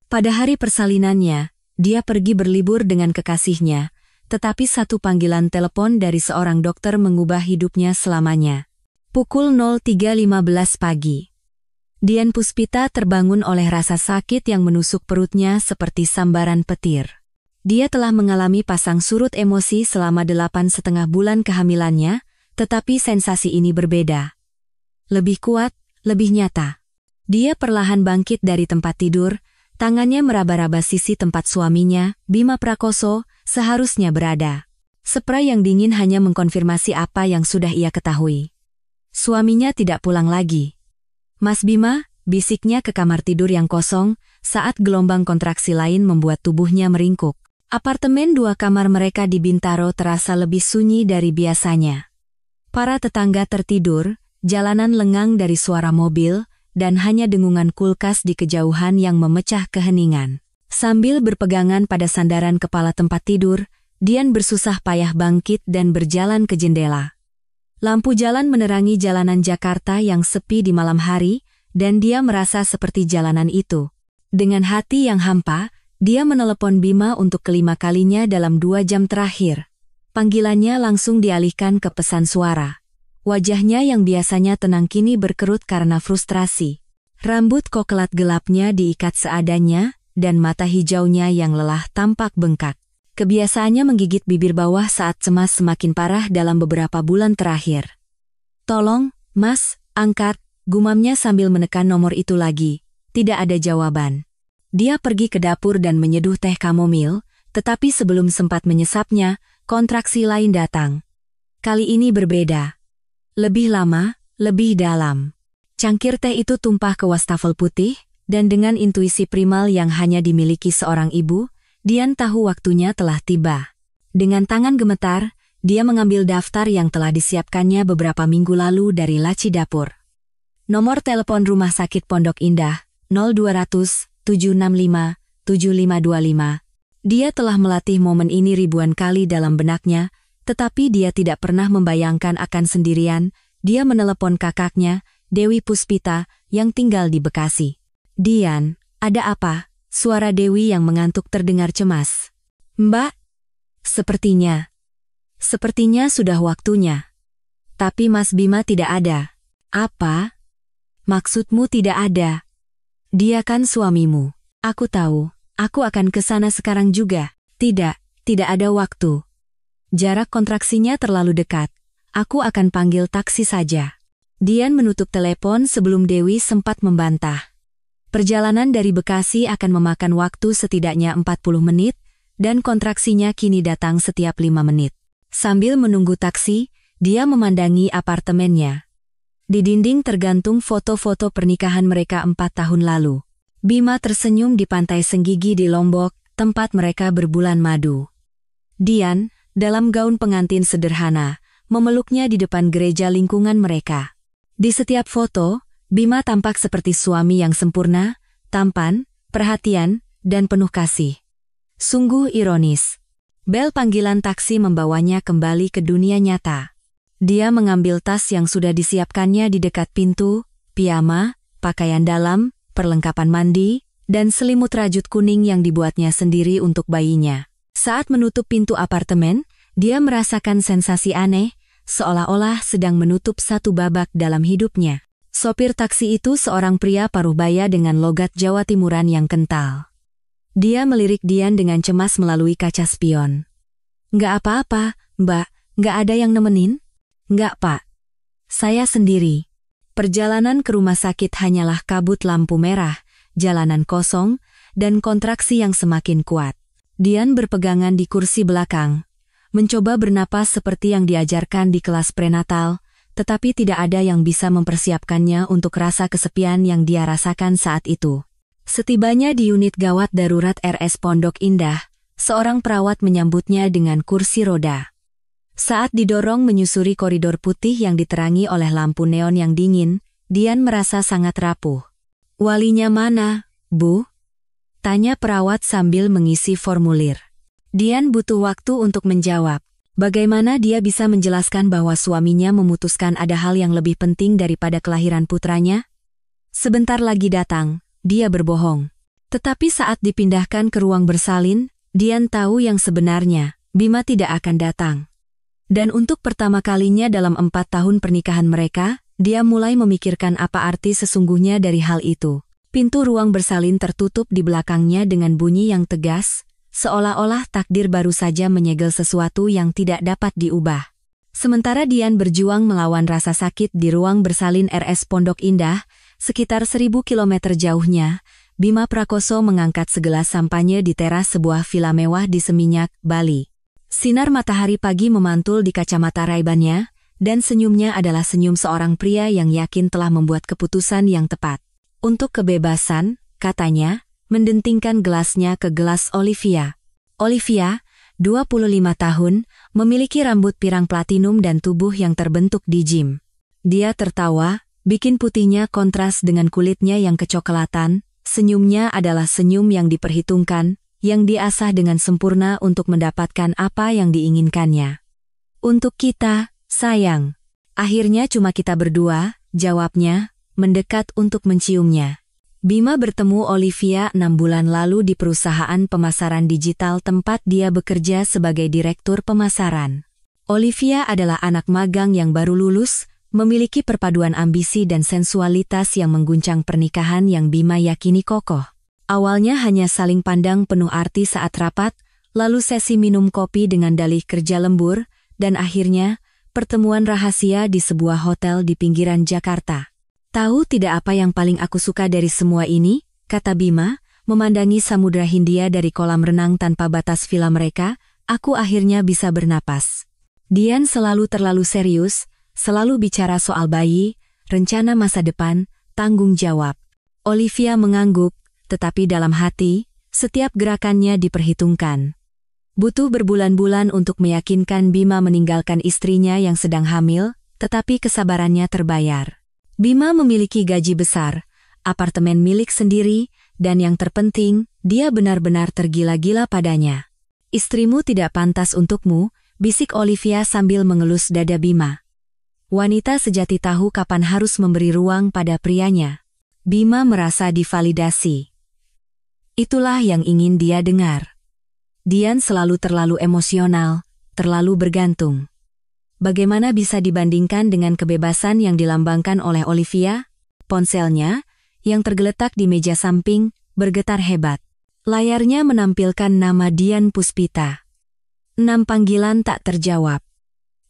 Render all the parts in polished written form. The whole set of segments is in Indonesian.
Pada hari persalinannya, dia pergi berlibur dengan kekasihnya, tetapi satu panggilan telepon dari seorang dokter mengubah hidupnya selamanya. Pukul 03.15 pagi. Dian Puspita terbangun oleh rasa sakit yang menusuk perutnya seperti sambaran petir. Dia telah mengalami pasang surut emosi selama 8,5 bulan kehamilannya, tetapi sensasi ini berbeda. Lebih kuat, lebih nyata. Dia perlahan bangkit dari tempat tidur, tangannya meraba-raba sisi tempat suaminya, Bima Prakoso, seharusnya berada. Spray yang dingin hanya mengkonfirmasi apa yang sudah ia ketahui. Suaminya tidak pulang lagi. "Mas Bima," bisiknya ke kamar tidur yang kosong, saat gelombang kontraksi lain membuat tubuhnya meringkuk. Apartemen 2 kamar mereka di Bintaro terasa lebih sunyi dari biasanya. Para tetangga tertidur, jalanan lengang dari suara mobil, dan hanya dengungan kulkas di kejauhan yang memecah keheningan. Sambil berpegangan pada sandaran kepala tempat tidur, Dian bersusah payah bangkit dan berjalan ke jendela. Lampu jalan menerangi jalanan Jakarta yang sepi di malam hari, dan dia merasa seperti jalanan itu. Dengan hati yang hampa, dia menelepon Bima untuk kelima kalinya dalam 2 jam terakhir. Panggilannya langsung dialihkan ke pesan suara. Wajahnya yang biasanya tenang kini berkerut karena frustrasi. Rambut koklat gelapnya diikat seadanya, dan mata hijaunya yang lelah tampak bengkak. Kebiasaannya menggigit bibir bawah saat cemas semakin parah dalam beberapa bulan terakhir. "Tolong, Mas, angkat," gumamnya sambil menekan nomor itu lagi. Tidak ada jawaban. Dia pergi ke dapur dan menyeduh teh kamomil, tetapi sebelum sempat menyesapnya, kontraksi lain datang. Kali ini berbeda. Lebih lama, lebih dalam. Cangkir teh itu tumpah ke wastafel putih, dan dengan intuisi primal yang hanya dimiliki seorang ibu, Dian tahu waktunya telah tiba. Dengan tangan gemetar, dia mengambil daftar yang telah disiapkannya beberapa minggu lalu dari laci dapur. Nomor telepon Rumah Sakit Pondok Indah, 0200-765-7525. Dia telah melatih momen ini ribuan kali dalam benaknya, tetapi dia tidak pernah membayangkan akan sendirian. Dia menelepon kakaknya, Dewi Puspita, yang tinggal di Bekasi. "Dian, ada apa?" Suara Dewi yang mengantuk terdengar cemas. "Mbak?" Sepertinya sudah waktunya. Tapi Mas Bima tidak ada." "Apa? Maksudmu tidak ada? Dia kan suamimu." "Aku tahu, aku akan ke sana sekarang juga." Tidak ada waktu. Jarak kontraksinya terlalu dekat. Aku akan panggil taksi saja." Dian menutup telepon sebelum Dewi sempat membantah. Perjalanan dari Bekasi akan memakan waktu setidaknya 40 menit, dan kontraksinya kini datang setiap 5 menit. Sambil menunggu taksi, dia memandangi apartemennya. Di dinding tergantung foto-foto pernikahan mereka 4 tahun lalu. Bima tersenyum di pantai Senggigi di Lombok, tempat mereka berbulan madu. Dian, dalam gaun pengantin sederhana, memeluknya di depan gereja lingkungan mereka. Di setiap foto, Bima tampak seperti suami yang sempurna, tampan, perhatian, dan penuh kasih. Sungguh ironis. Bel panggilan taksi membawanya kembali ke dunia nyata. Dia mengambil tas yang sudah disiapkannya di dekat pintu, piyama, pakaian dalam, perlengkapan mandi, dan selimut rajut kuning yang dibuatnya sendiri untuk bayinya. Saat menutup pintu apartemen, dia merasakan sensasi aneh, seolah-olah sedang menutup satu babak dalam hidupnya. Sopir taksi itu seorang pria paruh baya dengan logat Jawa Timuran yang kental. Dia melirik Dian dengan cemas melalui kaca spion. "Nggak apa-apa, Mbak, nggak ada yang nemenin?" "Nggak, Pak. Saya sendiri." Perjalanan ke rumah sakit hanyalah kabut lampu merah, jalanan kosong, dan kontraksi yang semakin kuat. Dian berpegangan di kursi belakang, mencoba bernapas seperti yang diajarkan di kelas prenatal, tetapi tidak ada yang bisa mempersiapkannya untuk rasa kesepian yang dia rasakan saat itu. Setibanya di unit gawat darurat RS Pondok Indah, seorang perawat menyambutnya dengan kursi roda. Saat didorong menyusuri koridor putih yang diterangi oleh lampu neon yang dingin, Dian merasa sangat rapuh. "Walinya mana, Bu?" tanya perawat sambil mengisi formulir. Dian butuh waktu untuk menjawab. Bagaimana dia bisa menjelaskan bahwa suaminya memutuskan ada hal yang lebih penting daripada kelahiran putranya? Sebentar lagi datang, dia berbohong. Tetapi saat dipindahkan ke ruang bersalin, Dian tahu yang sebenarnya, Bima tidak akan datang. Dan untuk pertama kalinya dalam 4 tahun pernikahan mereka, dia mulai memikirkan apa arti sesungguhnya dari hal itu. Pintu ruang bersalin tertutup di belakangnya dengan bunyi yang tegas, seolah-olah takdir baru saja menyegel sesuatu yang tidak dapat diubah. Sementara Dian berjuang melawan rasa sakit di ruang bersalin RS Pondok Indah, sekitar 1000 kilometer jauhnya, Bima Prakoso mengangkat segelas sampanye di teras sebuah villa mewah di Seminyak, Bali. Sinar matahari pagi memantul di kacamata Ray-Bannya, dan senyumnya adalah senyum seorang pria yang yakin telah membuat keputusan yang tepat. Untuk kebebasan, katanya, mendentingkan gelasnya ke gelas Olivia. Olivia, 25 tahun, memiliki rambut pirang platinum dan tubuh yang terbentuk di gym. Dia tertawa, bikin putihnya kontras dengan kulitnya yang kecoklatan. Senyumnya adalah senyum yang diperhitungkan, yang diasah dengan sempurna untuk mendapatkan apa yang diinginkannya. Untuk kita, sayang. Akhirnya cuma kita berdua, jawabnya, mendekat untuk menciumnya. Bima bertemu Olivia 6 bulan lalu di perusahaan pemasaran digital tempat dia bekerja sebagai direktur pemasaran. Olivia adalah anak magang yang baru lulus, memiliki perpaduan ambisi dan sensualitas yang mengguncang pernikahan yang Bima yakini kokoh. Awalnya hanya saling pandang penuh arti saat rapat, lalu sesi minum kopi dengan dalih kerja lembur, dan akhirnya, pertemuan rahasia di sebuah hotel di pinggiran Jakarta. Tahu tidak apa yang paling aku suka dari semua ini? Kata Bima, memandangi Samudra Hindia dari kolam renang tanpa batas villa mereka, aku akhirnya bisa bernapas. Dian selalu terlalu serius, selalu bicara soal bayi, rencana masa depan, tanggung jawab. Olivia mengangguk, tetapi dalam hati, setiap gerakannya diperhitungkan. Butuh berbulan-bulan untuk meyakinkan Bima meninggalkan istrinya yang sedang hamil, tetapi kesabarannya terbayar. Bima memiliki gaji besar, apartemen milik sendiri, dan yang terpenting, dia benar-benar tergila-gila padanya. Istrimu tidak pantas untukmu, bisik Olivia sambil mengelus dada Bima. Wanita sejati tahu kapan harus memberi ruang pada prianya. Bima merasa divalidasi. Itulah yang ingin dia dengar. Dian selalu terlalu emosional, terlalu bergantung. Bagaimana bisa dibandingkan dengan kebebasan yang dilambangkan oleh Olivia? Ponselnya, yang tergeletak di meja samping, bergetar hebat. Layarnya menampilkan nama Dian Puspita. 6 panggilan tak terjawab.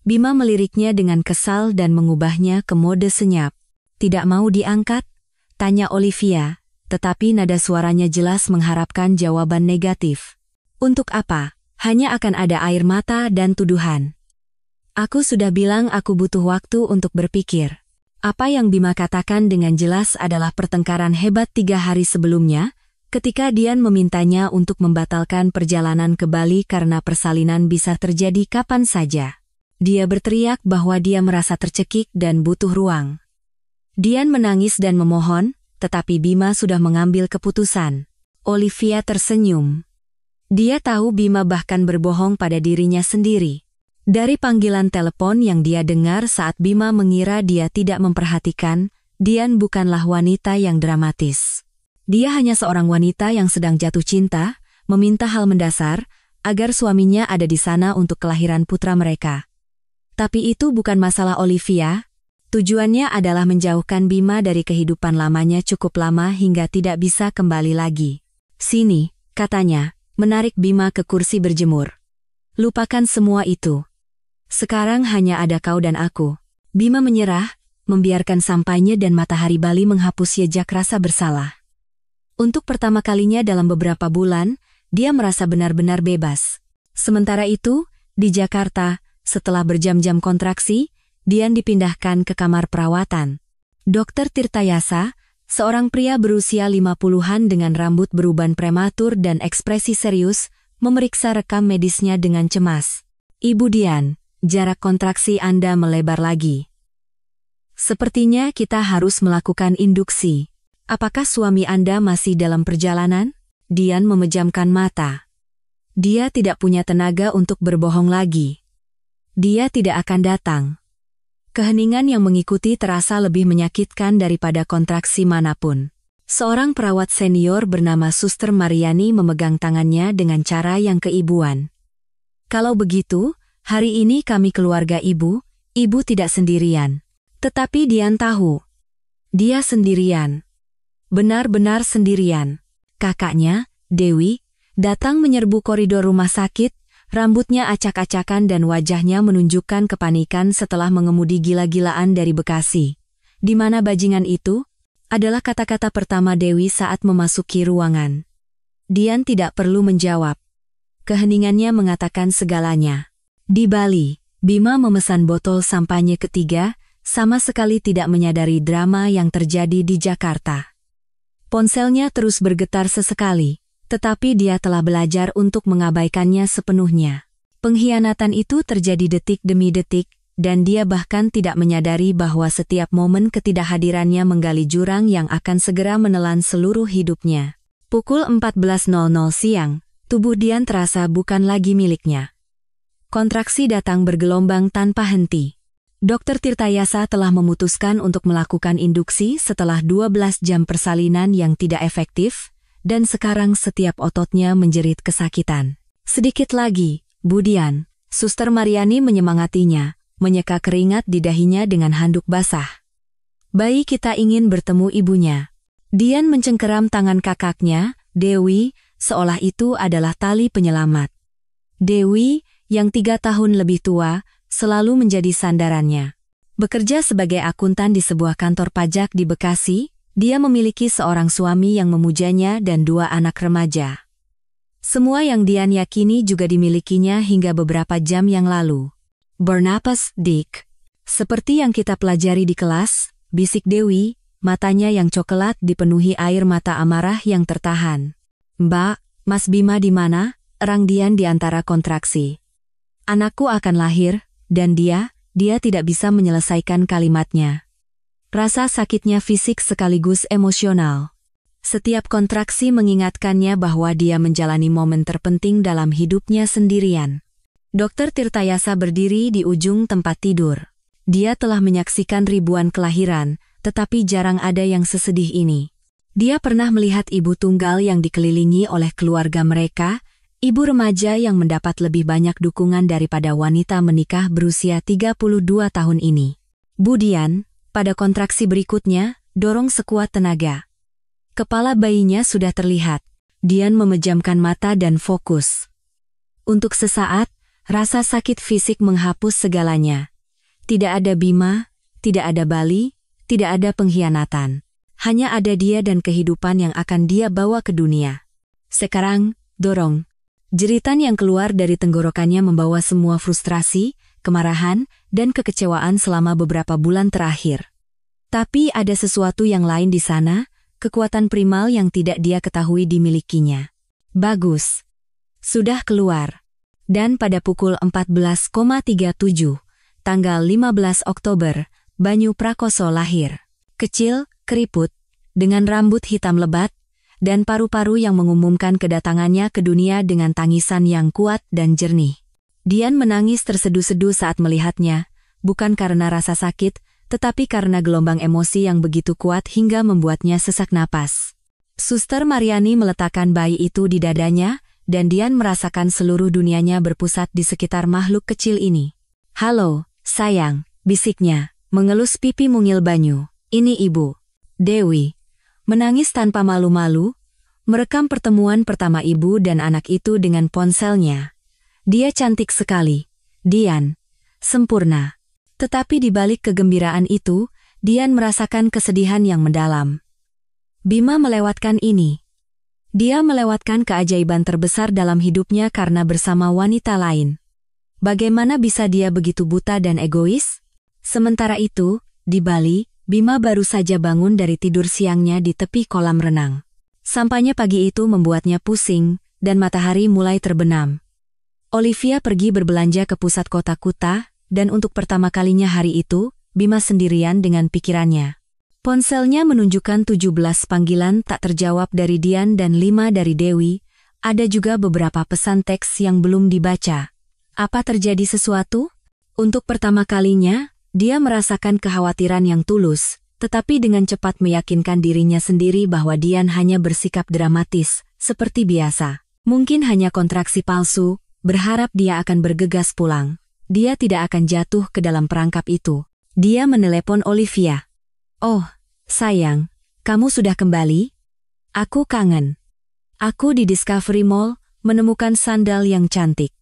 Bima meliriknya dengan kesal dan mengubahnya ke mode senyap. Tidak mau diangkat? Tanya Olivia, tetapi nada suaranya jelas mengharapkan jawaban negatif. Untuk apa? Hanya akan ada air mata dan tuduhan. Aku sudah bilang aku butuh waktu untuk berpikir. Apa yang Bima katakan dengan jelas adalah pertengkaran hebat 3 hari sebelumnya, ketika Dian memintanya untuk membatalkan perjalanan ke Bali karena persalinan bisa terjadi kapan saja. Dia berteriak bahwa dia merasa tercekik dan butuh ruang. Dian menangis dan memohon, tetapi Bima sudah mengambil keputusan. Olivia tersenyum. Dia tahu Bima bahkan berbohong pada dirinya sendiri. Dari panggilan telepon yang dia dengar saat Bima mengira dia tidak memperhatikan, Dian bukanlah wanita yang dramatis. Dia hanya seorang wanita yang sedang jatuh cinta, meminta hal mendasar, agar suaminya ada di sana untuk kelahiran putra mereka. Tapi itu bukan masalah Olivia. Tujuannya adalah menjauhkan Bima dari kehidupan lamanya cukup lama hingga tidak bisa kembali lagi. Sini, katanya, menarik Bima ke kursi berjemur. Lupakan semua itu. Sekarang hanya ada kau dan aku. Bima menyerah, membiarkan sampainya dan matahari Bali menghapus jejak rasa bersalah. Untuk pertama kalinya dalam beberapa bulan, dia merasa benar-benar bebas. Sementara itu, di Jakarta, setelah berjam-jam kontraksi, Dian dipindahkan ke kamar perawatan. Dokter Tirtayasa, seorang pria berusia 50-an dengan rambut beruban prematur dan ekspresi serius, memeriksa rekam medisnya dengan cemas. Ibu Dian, jarak kontraksi Anda melebar lagi. Sepertinya kita harus melakukan induksi. Apakah suami Anda masih dalam perjalanan? Dian memejamkan mata. Dia tidak punya tenaga untuk berbohong lagi. Dia tidak akan datang. Keheningan yang mengikuti terasa lebih menyakitkan daripada kontraksi manapun. Seorang perawat senior bernama Suster Mariani memegang tangannya dengan cara yang keibuan. Kalau begitu, hari ini kami keluarga ibu tidak sendirian. Tetapi Dian tahu. Dia sendirian. Benar-benar sendirian. Kakaknya, Dewi, datang menyerbu koridor rumah sakit, rambutnya acak-acakan dan wajahnya menunjukkan kepanikan setelah mengemudi gila-gilaan dari Bekasi. Di mana bajingan itu? Adalah kata-kata pertama Dewi saat memasuki ruangan. Dian tidak perlu menjawab. Keheningannya mengatakan segalanya. Di Bali, Bima memesan botol sampanye ketiga, sama sekali tidak menyadari drama yang terjadi di Jakarta. Ponselnya terus bergetar sesekali, tetapi dia telah belajar untuk mengabaikannya sepenuhnya. Pengkhianatan itu terjadi detik demi detik, dan dia bahkan tidak menyadari bahwa setiap momen ketidakhadirannya menggali jurang yang akan segera menelan seluruh hidupnya. Pukul 14.00 siang, tubuh Dian terasa bukan lagi miliknya. Kontraksi datang bergelombang tanpa henti. Dokter Tirtayasa telah memutuskan untuk melakukan induksi setelah 12 jam persalinan yang tidak efektif, dan sekarang setiap ototnya menjerit kesakitan. Sedikit lagi, Bu Dian, Suster Mariani menyemangatinya, menyeka keringat di dahinya dengan handuk basah. Bayi kita ingin bertemu ibunya. Dian mencengkeram tangan kakaknya, Dewi, seolah itu adalah tali penyelamat. Dewi, yang 3 tahun lebih tua, selalu menjadi sandarannya. Bekerja sebagai akuntan di sebuah kantor pajak di Bekasi, dia memiliki seorang suami yang memujanya dan 2 anak remaja. Semua yang Dian yakini juga dimilikinya hingga beberapa jam yang lalu. Bernapas, Dick. Seperti yang kita pelajari di kelas, bisik Dewi, matanya yang coklat dipenuhi air mata amarah yang tertahan. Mbak, Mas Bima di mana? Erang Dian di antara kontraksi. Anakku akan lahir, dan dia tidak bisa menyelesaikan kalimatnya. Rasa sakitnya fisik sekaligus emosional. Setiap kontraksi mengingatkannya bahwa dia menjalani momen terpenting dalam hidupnya sendirian. Dokter Tirtayasa berdiri di ujung tempat tidur. Dia telah menyaksikan ribuan kelahiran, tetapi jarang ada yang sesedih ini. Dia pernah melihat ibu tunggal yang dikelilingi oleh keluarga mereka, ibu remaja yang mendapat lebih banyak dukungan daripada wanita menikah berusia 32 tahun ini. Bu Dian, pada kontraksi berikutnya, dorong sekuat tenaga. Kepala bayinya sudah terlihat. Dian memejamkan mata dan fokus. Untuk sesaat, rasa sakit fisik menghapus segalanya. Tidak ada Bima, tidak ada Bali, tidak ada pengkhianatan. Hanya ada dia dan kehidupan yang akan dia bawa ke dunia. Sekarang, dorong. Jeritan yang keluar dari tenggorokannya membawa semua frustrasi, kemarahan, dan kekecewaan selama beberapa bulan terakhir. Tapi ada sesuatu yang lain di sana, kekuatan primal yang tidak dia ketahui dimilikinya. Bagus. Sudah keluar. Dan pada pukul 14.37, tanggal 15 Oktober, Banyu Prakoso lahir. Kecil, keriput, dengan rambut hitam lebat, dan paru-paru yang mengumumkan kedatangannya ke dunia dengan tangisan yang kuat dan jernih. Dian menangis terseduh-seduh saat melihatnya, bukan karena rasa sakit, tetapi karena gelombang emosi yang begitu kuat hingga membuatnya sesak napas. Suster Mariani meletakkan bayi itu di dadanya, dan Dian merasakan seluruh dunianya berpusat di sekitar makhluk kecil ini. Halo, sayang, bisiknya, mengelus pipi mungil Banyu. Ini ibu. Dewi. Menangis tanpa malu-malu, merekam pertemuan pertama ibu dan anak itu dengan ponselnya. Dia cantik sekali. Dian. Sempurna. Tetapi di balik kegembiraan itu, Dian merasakan kesedihan yang mendalam. Bima melewatkan ini. Dia melewatkan keajaiban terbesar dalam hidupnya karena bersama wanita lain. Bagaimana bisa dia begitu buta dan egois? Sementara itu, di Bali, Bima baru saja bangun dari tidur siangnya di tepi kolam renang. Sampainya pagi itu membuatnya pusing, dan matahari mulai terbenam. Olivia pergi berbelanja ke pusat kota Kuta, dan untuk pertama kalinya hari itu, Bima sendirian dengan pikirannya. Ponselnya menunjukkan 17 panggilan tak terjawab dari Dian dan 5 dari Dewi. Ada juga beberapa pesan teks yang belum dibaca. Apa terjadi sesuatu? Untuk pertama kalinya, dia merasakan kekhawatiran yang tulus, tetapi dengan cepat meyakinkan dirinya sendiri bahwa Dian hanya bersikap dramatis, seperti biasa. Mungkin hanya kontraksi palsu, berharap dia akan bergegas pulang. Dia tidak akan jatuh ke dalam perangkap itu. Dia menelepon Olivia. "Oh, sayang, kamu sudah kembali? Aku kangen. Aku di Discovery Mall, menemukan sandal yang cantik.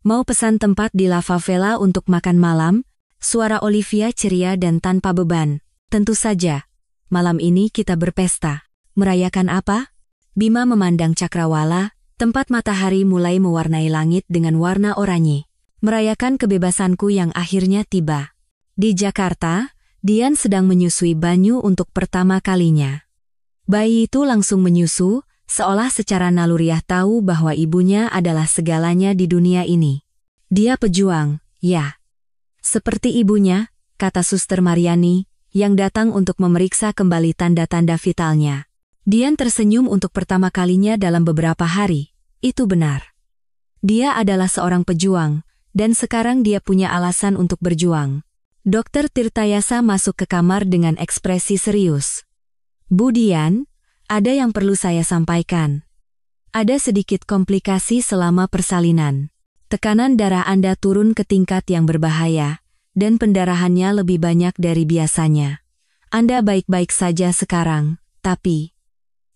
Mau pesan tempat di La Favela untuk makan malam?" Suara Olivia ceria dan tanpa beban. "Tentu saja. Malam ini kita berpesta." "Merayakan apa?" Bima memandang cakrawala, tempat matahari mulai mewarnai langit dengan warna oranye. "Merayakan kebebasanku yang akhirnya tiba." Di Jakarta, Dian sedang menyusui Banyu untuk pertama kalinya. Bayi itu langsung menyusu, seolah secara naluriah tahu bahwa ibunya adalah segalanya di dunia ini. Dia pejuang, ya. Seperti ibunya, kata Suster Mariani, yang datang untuk memeriksa kembali tanda-tanda vitalnya. Dian tersenyum untuk pertama kalinya dalam beberapa hari. Itu benar. Dia adalah seorang pejuang, dan sekarang dia punya alasan untuk berjuang. Dokter Tirtayasa masuk ke kamar dengan ekspresi serius. "Bu Dian, ada yang perlu saya sampaikan. Ada sedikit komplikasi selama persalinan. Tekanan darah Anda turun ke tingkat yang berbahaya, dan pendarahannya lebih banyak dari biasanya. Anda baik-baik saja sekarang, tapi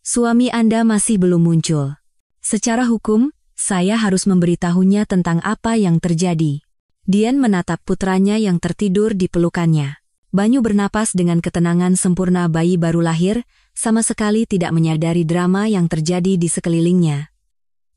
suami Anda masih belum muncul. Secara hukum, saya harus memberitahunya tentang apa yang terjadi." Dian menatap putranya yang tertidur di pelukannya. Banyu bernapas dengan ketenangan sempurna bayi baru lahir, sama sekali tidak menyadari drama yang terjadi di sekelilingnya.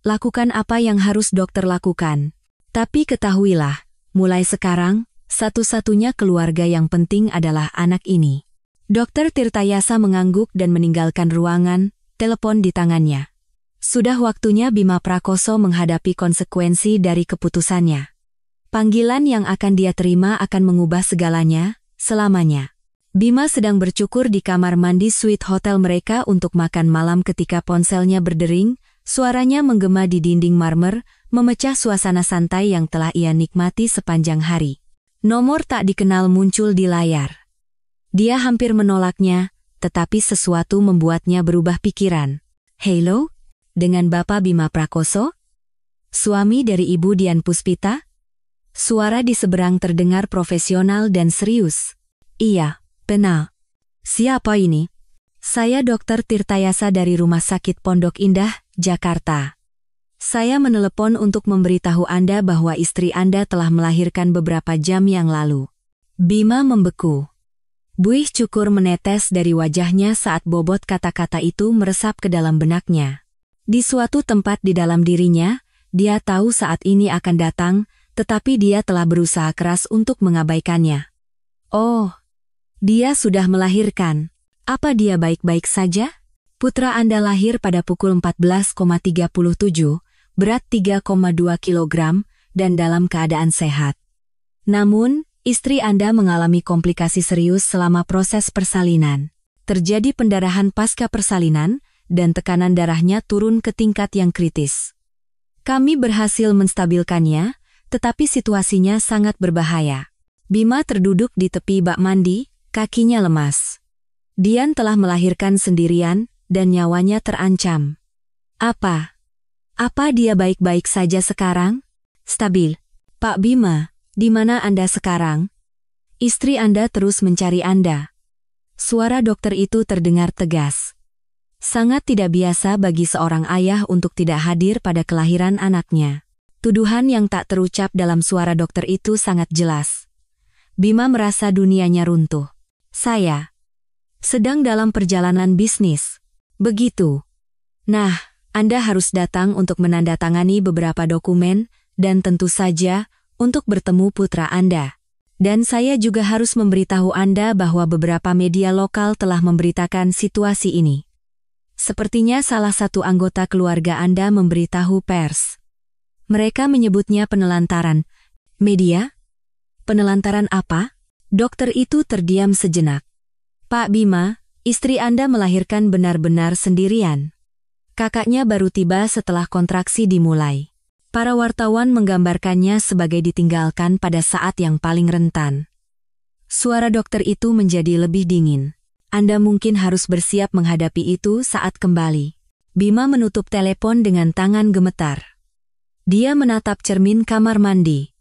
Lakukan apa yang harus dokter lakukan. Tapi ketahuilah, mulai sekarang, satu-satunya keluarga yang penting adalah anak ini. Dokter Tirtayasa mengangguk dan meninggalkan ruangan, telepon di tangannya. Sudah waktunya Bima Prakoso menghadapi konsekuensi dari keputusannya. Panggilan yang akan dia terima akan mengubah segalanya, selamanya. Bima sedang bercukur di kamar mandi suite hotel mereka untuk makan malam ketika ponselnya berdering, suaranya menggema di dinding marmer, memecah suasana santai yang telah ia nikmati sepanjang hari. Nomor tak dikenal muncul di layar. Dia hampir menolaknya, tetapi sesuatu membuatnya berubah pikiran. "Halo? Dengan Bapak Bima Prakoso? Suami dari Ibu Dian Puspita?" Suara di seberang terdengar profesional dan serius. "Iya, benar. Siapa ini?" "Saya Dr. Tirtayasa dari Rumah Sakit Pondok Indah, Jakarta. Saya menelepon untuk memberitahu Anda bahwa istri Anda telah melahirkan beberapa jam yang lalu." Bima membeku. Buih cukur menetes dari wajahnya saat bobot kata-kata itu meresap ke dalam benaknya. Di suatu tempat di dalam dirinya, dia tahu saat ini akan datang, tetapi dia telah berusaha keras untuk mengabaikannya. "Oh, dia sudah melahirkan. Apa dia baik-baik saja? Putra Anda lahir pada pukul 14,37, berat 3,2 kilogram, dan dalam keadaan sehat. Namun, istri Anda mengalami komplikasi serius selama proses persalinan. Terjadi pendarahan pasca persalinan, dan tekanan darahnya turun ke tingkat yang kritis. Kami berhasil menstabilkannya, tetapi situasinya sangat berbahaya." Bima terduduk di tepi bak mandi, kakinya lemas. Dian telah melahirkan sendirian, dan nyawanya terancam. Apa dia baik-baik saja sekarang? "Stabil. Pak Bima, di mana Anda sekarang? Istri Anda terus mencari Anda." Suara dokter itu terdengar tegas. Sangat tidak biasa bagi seorang ayah untuk tidak hadir pada kelahiran anaknya. Tuduhan yang tak terucap dalam suara dokter itu sangat jelas. Bima merasa dunianya runtuh. "Saya sedang dalam perjalanan bisnis." "Begitu. Nah, Anda harus datang untuk menandatangani beberapa dokumen, dan tentu saja, untuk bertemu putra Anda. Dan saya juga harus memberitahu Anda bahwa beberapa media lokal telah memberitakan situasi ini. Sepertinya salah satu anggota keluarga Anda memberitahu pers. Mereka menyebutnya penelantaran." "Media? Penelantaran apa?" Dokter itu terdiam sejenak. "Pak Bima, istri Anda melahirkan benar-benar sendirian. Kakaknya baru tiba setelah kontraksi dimulai. Para wartawan menggambarkannya sebagai ditinggalkan pada saat yang paling rentan." Suara dokter itu menjadi lebih dingin. Anda mungkin harus bersiap menghadapi itu saat kembali. Bima menutup telepon dengan tangan gemetar. Dia menatap cermin kamar mandi.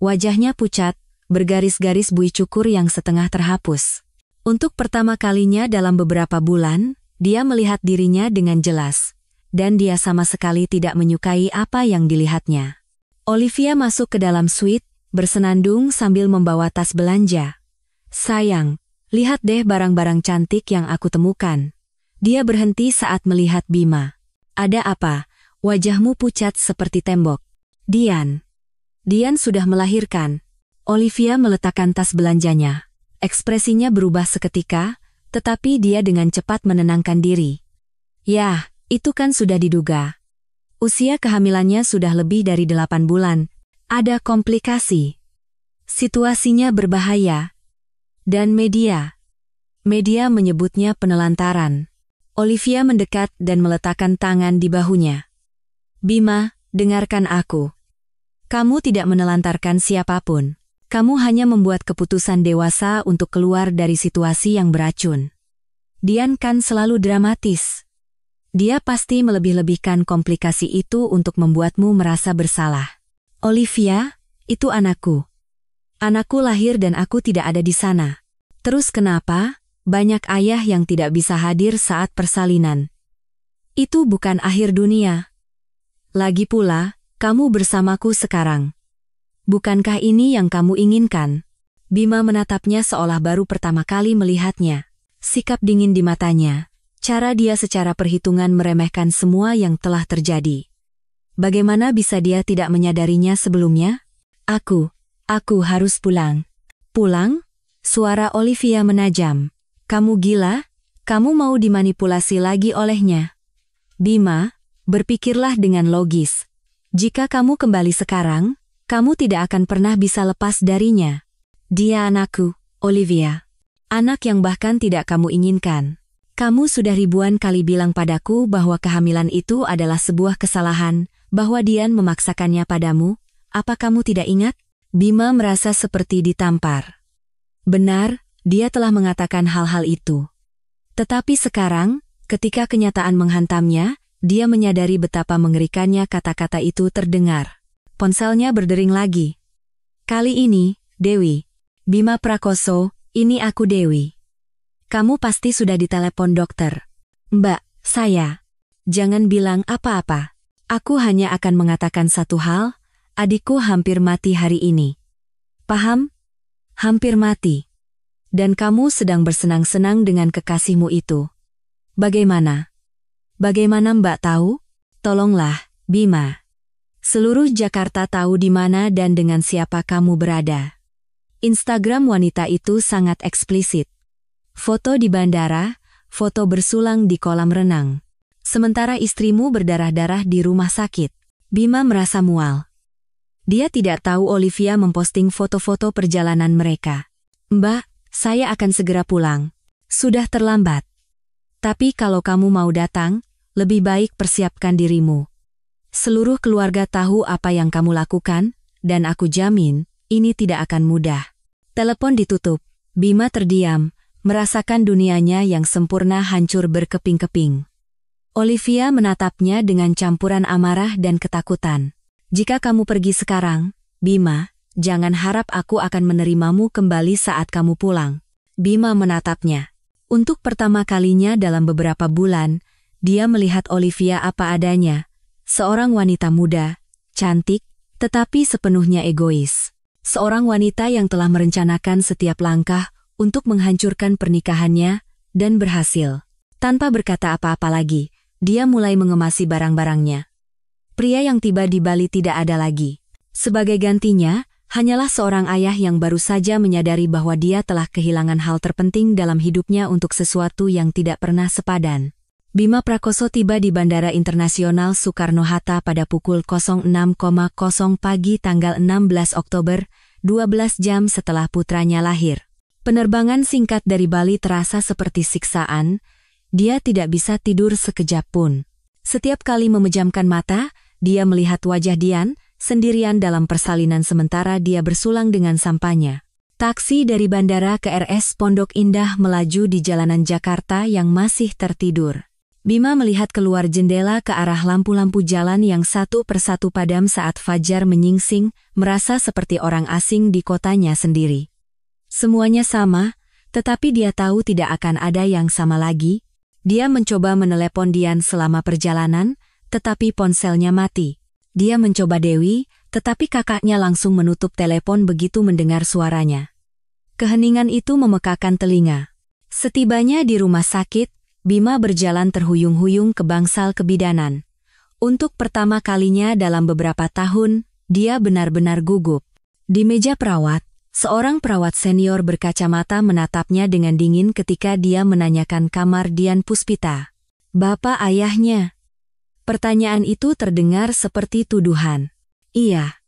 Wajahnya pucat, bergaris-garis buih cukur yang setengah terhapus. Untuk pertama kalinya dalam beberapa bulan, dia melihat dirinya dengan jelas. Dan dia sama sekali tidak menyukai apa yang dilihatnya. Olivia masuk ke dalam suite, bersenandung sambil membawa tas belanja. Sayang, lihat deh barang-barang cantik yang aku temukan. Dia berhenti saat melihat Bima. Ada apa? Wajahmu pucat seperti tembok. Dian sudah melahirkan. Olivia meletakkan tas belanjanya. Ekspresinya berubah seketika, tetapi dia dengan cepat menenangkan diri. Yah, itu kan sudah diduga. Usia kehamilannya sudah lebih dari 8 bulan. Ada komplikasi. Situasinya berbahaya. Dan media menyebutnya penelantaran. Olivia mendekat dan meletakkan tangan di bahunya. Bima, dengarkan aku. Kamu tidak menelantarkan siapapun. Kamu hanya membuat keputusan dewasa untuk keluar dari situasi yang beracun. Dian kan selalu dramatis. Dia pasti melebih-lebihkan komplikasi itu untuk membuatmu merasa bersalah. Olivia, itu anakku. Anakku lahir dan aku tidak ada di sana. Terus kenapa? Banyak ayah yang tidak bisa hadir saat persalinan. Itu bukan akhir dunia. Lagi pula, kamu bersamaku sekarang. Bukankah ini yang kamu inginkan? Bima menatapnya seolah baru pertama kali melihatnya. Sikap dingin di matanya. Cara dia secara perhitungan meremehkan semua yang telah terjadi. Bagaimana bisa dia tidak menyadarinya sebelumnya? Aku harus pulang. Pulang? Suara Olivia menajam. Kamu gila? Kamu mau dimanipulasi lagi olehnya? Bima, berpikirlah dengan logis. Jika kamu kembali sekarang, kamu tidak akan pernah bisa lepas darinya. Dia anakku, Olivia. Anak yang bahkan tidak kamu inginkan. Kamu sudah ribuan kali bilang padaku bahwa kehamilan itu adalah sebuah kesalahan, bahwa Dian memaksakannya padamu. Apa kamu tidak ingat? Bima merasa seperti ditampar. Benar, dia telah mengatakan hal-hal itu. Tetapi sekarang, ketika kenyataan menghantamnya, dia menyadari betapa mengerikannya kata-kata itu terdengar. Ponselnya berdering lagi. Kali ini, Dewi. Bima Prakoso, ini aku Dewi. Kamu pasti sudah ditelepon dokter. Mbak, saya. Jangan bilang apa-apa. Aku hanya akan mengatakan satu hal, adikku hampir mati hari ini. Paham? Hampir mati. Dan kamu sedang bersenang-senang dengan kekasihmu itu. Bagaimana? Bagaimana Mbak tahu? Tolonglah, Bima. Seluruh Jakarta tahu di mana dan dengan siapa kamu berada. Instagram wanita itu sangat eksplisit. Foto di bandara, foto bersulang di kolam renang. Sementara istrimu berdarah-darah di rumah sakit. Bima merasa mual. Dia tidak tahu Olivia memposting foto-foto perjalanan mereka. Mbak, saya akan segera pulang. Sudah terlambat. Tapi kalau kamu mau datang, lebih baik persiapkan dirimu. Seluruh keluarga tahu apa yang kamu lakukan, dan aku jamin, ini tidak akan mudah. Telepon ditutup. Bima terdiam, merasakan dunianya yang sempurna hancur berkeping-keping. Olivia menatapnya dengan campuran amarah dan ketakutan. Jika kamu pergi sekarang, Bima, jangan harap aku akan menerimamu kembali saat kamu pulang. Bima menatapnya. Untuk pertama kalinya dalam beberapa bulan, dia melihat Olivia apa adanya. Seorang wanita muda, cantik, tetapi sepenuhnya egois. Seorang wanita yang telah merencanakan setiap langkah untuk menghancurkan pernikahannya, dan berhasil. Tanpa berkata apa-apa lagi, dia mulai mengemasi barang-barangnya. Pria yang tiba di Bali tidak ada lagi. Sebagai gantinya, hanyalah seorang ayah yang baru saja menyadari bahwa dia telah kehilangan hal terpenting dalam hidupnya untuk sesuatu yang tidak pernah sepadan. Bima Prakoso tiba di Bandara Internasional Soekarno-Hatta pada pukul 06.00 pagi tanggal 16 Oktober, 12 jam setelah putranya lahir. Penerbangan singkat dari Bali terasa seperti siksaan, dia tidak bisa tidur sekejap pun. Setiap kali memejamkan mata, dia melihat wajah Dian, sendirian dalam persalinan sementara dia bersulang dengan sampahnya. Taksi dari bandara ke RS Pondok Indah melaju di jalanan Jakarta yang masih tertidur. Bima melihat keluar jendela ke arah lampu-lampu jalan yang satu persatu padam saat fajar menyingsing, merasa seperti orang asing di kotanya sendiri. Semuanya sama, tetapi dia tahu tidak akan ada yang sama lagi. Dia mencoba menelepon Dian selama perjalanan, tetapi ponselnya mati. Dia mencoba Dewi, tetapi kakaknya langsung menutup telepon begitu mendengar suaranya. Keheningan itu memekakan telinga. Setibanya di rumah sakit, Bima berjalan terhuyung-huyung ke bangsal kebidanan. Untuk pertama kalinya dalam beberapa tahun, dia benar-benar gugup. Di meja perawat, seorang perawat senior berkacamata menatapnya dengan dingin ketika dia menanyakan kamar Dian Puspita. "Bapak ayahnya?" Pertanyaan itu terdengar seperti tuduhan. "Iya.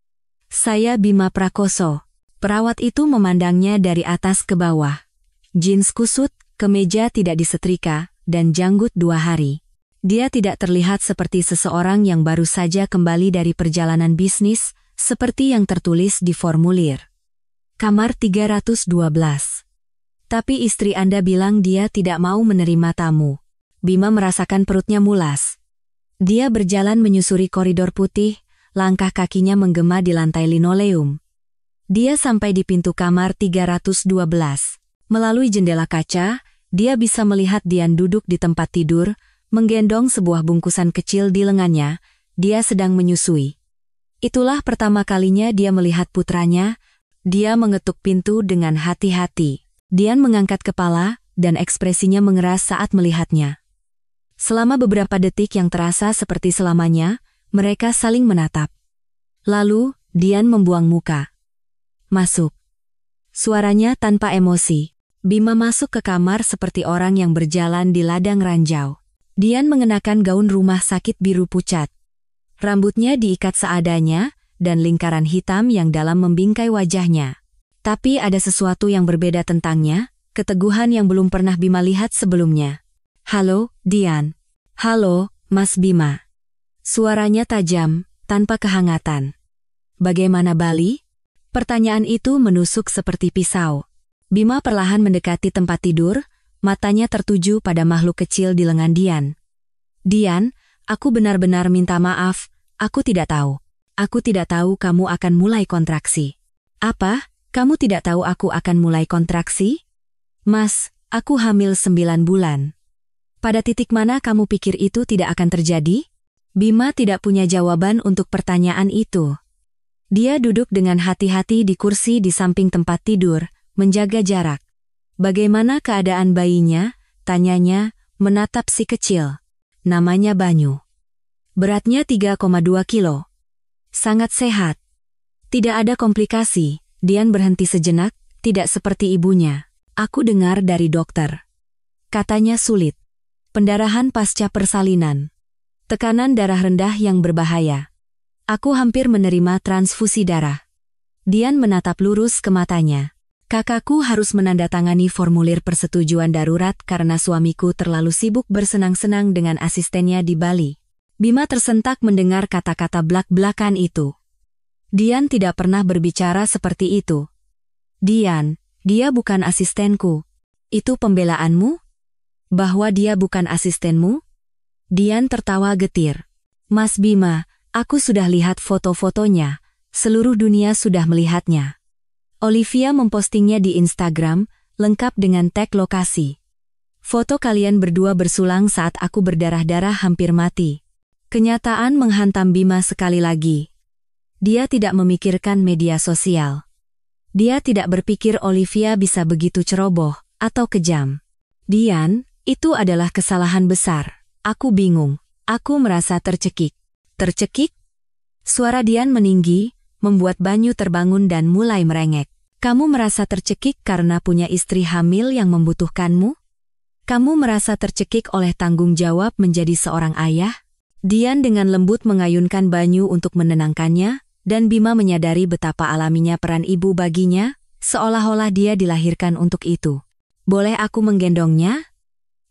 Saya Bima Prakoso." Perawat itu memandangnya dari atas ke bawah. Jeans kusut, kemeja tidak disetrika, dan janggut 2 hari. Dia tidak terlihat seperti seseorang yang baru saja kembali dari perjalanan bisnis, seperti yang tertulis di formulir. Kamar 312. "Tapi istri Anda bilang dia tidak mau menerima tamu." Bima merasakan perutnya mulas. Dia berjalan menyusuri koridor putih, langkah kakinya menggema di lantai linoleum. Dia sampai di pintu kamar 312. Melalui jendela kaca, dia bisa melihat Dian duduk di tempat tidur, menggendong sebuah bungkusan kecil di lengannya. Dia sedang menyusui. Itulah pertama kalinya dia melihat putranya. Dia mengetuk pintu dengan hati-hati. Dian mengangkat kepala, dan ekspresinya mengeras saat melihatnya. Selama beberapa detik yang terasa seperti selamanya, mereka saling menatap. Lalu, Dian membuang muka. "Masuk." Suaranya tanpa emosi. Bima masuk ke kamar seperti orang yang berjalan di ladang ranjau. Dian mengenakan gaun rumah sakit biru pucat. Rambutnya diikat seadanya, dan lingkaran hitam yang dalam membingkai wajahnya. Tapi ada sesuatu yang berbeda tentangnya, keteguhan yang belum pernah Bima lihat sebelumnya. "Halo, Dian." "Halo, Mas Bima." Suaranya tajam, tanpa kehangatan. "Bagaimana Bali?" Pertanyaan itu menusuk seperti pisau. Bima perlahan mendekati tempat tidur, matanya tertuju pada makhluk kecil di lengan Dian. "Dian, aku benar-benar minta maaf, aku tidak tahu. Aku tidak tahu kamu akan mulai kontraksi." "Apa? Kamu tidak tahu aku akan mulai kontraksi?" "Mas, aku hamil 9 bulan." "Pada titik mana kamu pikir itu tidak akan terjadi?" Bima tidak punya jawaban untuk pertanyaan itu. Dia duduk dengan hati-hati di kursi di samping tempat tidur, menjaga jarak. "Bagaimana keadaan bayinya?" tanyanya, menatap si kecil. "Namanya Banyu. Beratnya 3,2 kilo. Sangat sehat. Tidak ada komplikasi." Dian berhenti sejenak, tidak seperti ibunya. "Aku dengar dari dokter. Katanya sulit. Pendarahan pasca persalinan. Tekanan darah rendah yang berbahaya. Aku hampir menerima transfusi darah." Dian menatap lurus ke matanya. "Kakakku harus menandatangani formulir persetujuan darurat karena suamiku terlalu sibuk bersenang-senang dengan asistennya di Bali." Bima tersentak mendengar kata-kata blak-blakan itu. Dian tidak pernah berbicara seperti itu. "Dian, dia bukan asistenku." "Itu pembelaanmu? Bahwa dia bukan asistenmu?" Dian tertawa getir. "Mas Bima, aku sudah lihat foto-fotonya. Seluruh dunia sudah melihatnya. Olivia mempostingnya di Instagram, lengkap dengan tag lokasi. Foto kalian berdua bersulang saat aku berdarah-darah hampir mati." Kenyataan menghantam Bima sekali lagi. Dia tidak memikirkan media sosial. Dia tidak berpikir Olivia bisa begitu ceroboh atau kejam. "Dian, itu adalah kesalahan besar. Aku bingung. Aku merasa tercekik." "Tercekik?" Suara Dian meninggi, membuat Banyu terbangun dan mulai merengek. "Kamu merasa tercekik karena punya istri hamil yang membutuhkanmu? Kamu merasa tercekik oleh tanggung jawab menjadi seorang ayah?" Dian dengan lembut mengayunkan Banyu untuk menenangkannya, dan Bima menyadari betapa alaminya peran ibu baginya, seolah-olah dia dilahirkan untuk itu. "Boleh aku menggendongnya?"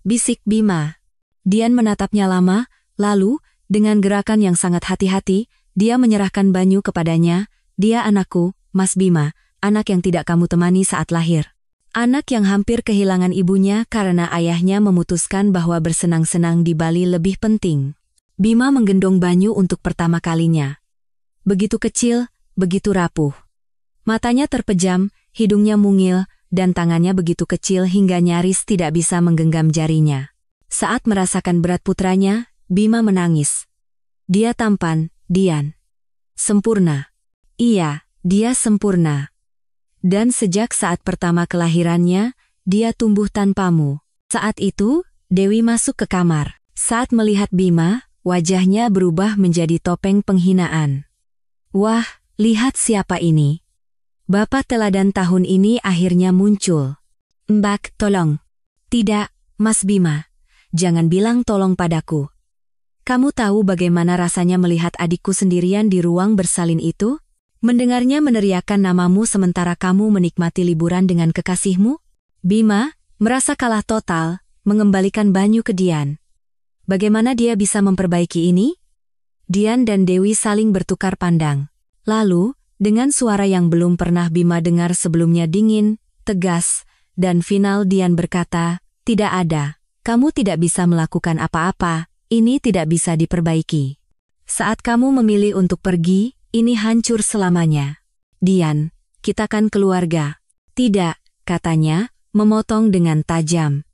bisik Bima. Dian menatapnya lama, lalu, dengan gerakan yang sangat hati-hati, dia menyerahkan Banyu kepadanya. "Dia anakku, Mas Bima, anak yang tidak kamu temani saat lahir. Anak yang hampir kehilangan ibunya karena ayahnya memutuskan bahwa bersenang-senang di Bali lebih penting. Bima menggendong Banyu untuk pertama kalinya. Begitu kecil, begitu rapuh. Matanya terpejam, hidungnya mungil, dan tangannya begitu kecil hingga nyaris tidak bisa menggenggam jarinya. Saat merasakan berat putranya, Bima menangis. Dia tampan, Dian. Sempurna. Iya, dia sempurna. Dan sejak saat pertama kelahirannya, dia tumbuh tanpamu. Saat itu, Dewi masuk ke kamar. Saat melihat Bima, wajahnya berubah menjadi topeng penghinaan. Wah, lihat siapa ini. Bapak teladan tahun ini akhirnya muncul. Mbak, tolong. Tidak, Mas Bima. Jangan bilang tolong padaku. Kamu tahu bagaimana rasanya melihat adikku sendirian di ruang bersalin itu? Mendengarnya meneriakkan namamu sementara kamu menikmati liburan dengan kekasihmu? Bima, merasa kalah total, mengembalikan Banyu ke Dian. Bagaimana dia bisa memperbaiki ini? Dian dan Dewi saling bertukar pandang. Lalu, dengan suara yang belum pernah Bima dengar sebelumnya dingin, tegas, dan final Dian berkata, tidak ada. Kamu tidak bisa melakukan apa-apa. Ini tidak bisa diperbaiki. Saat kamu memilih untuk pergi, ini hancur selamanya. Dian, kita kan keluarga. Tidak, katanya, memotong dengan tajam.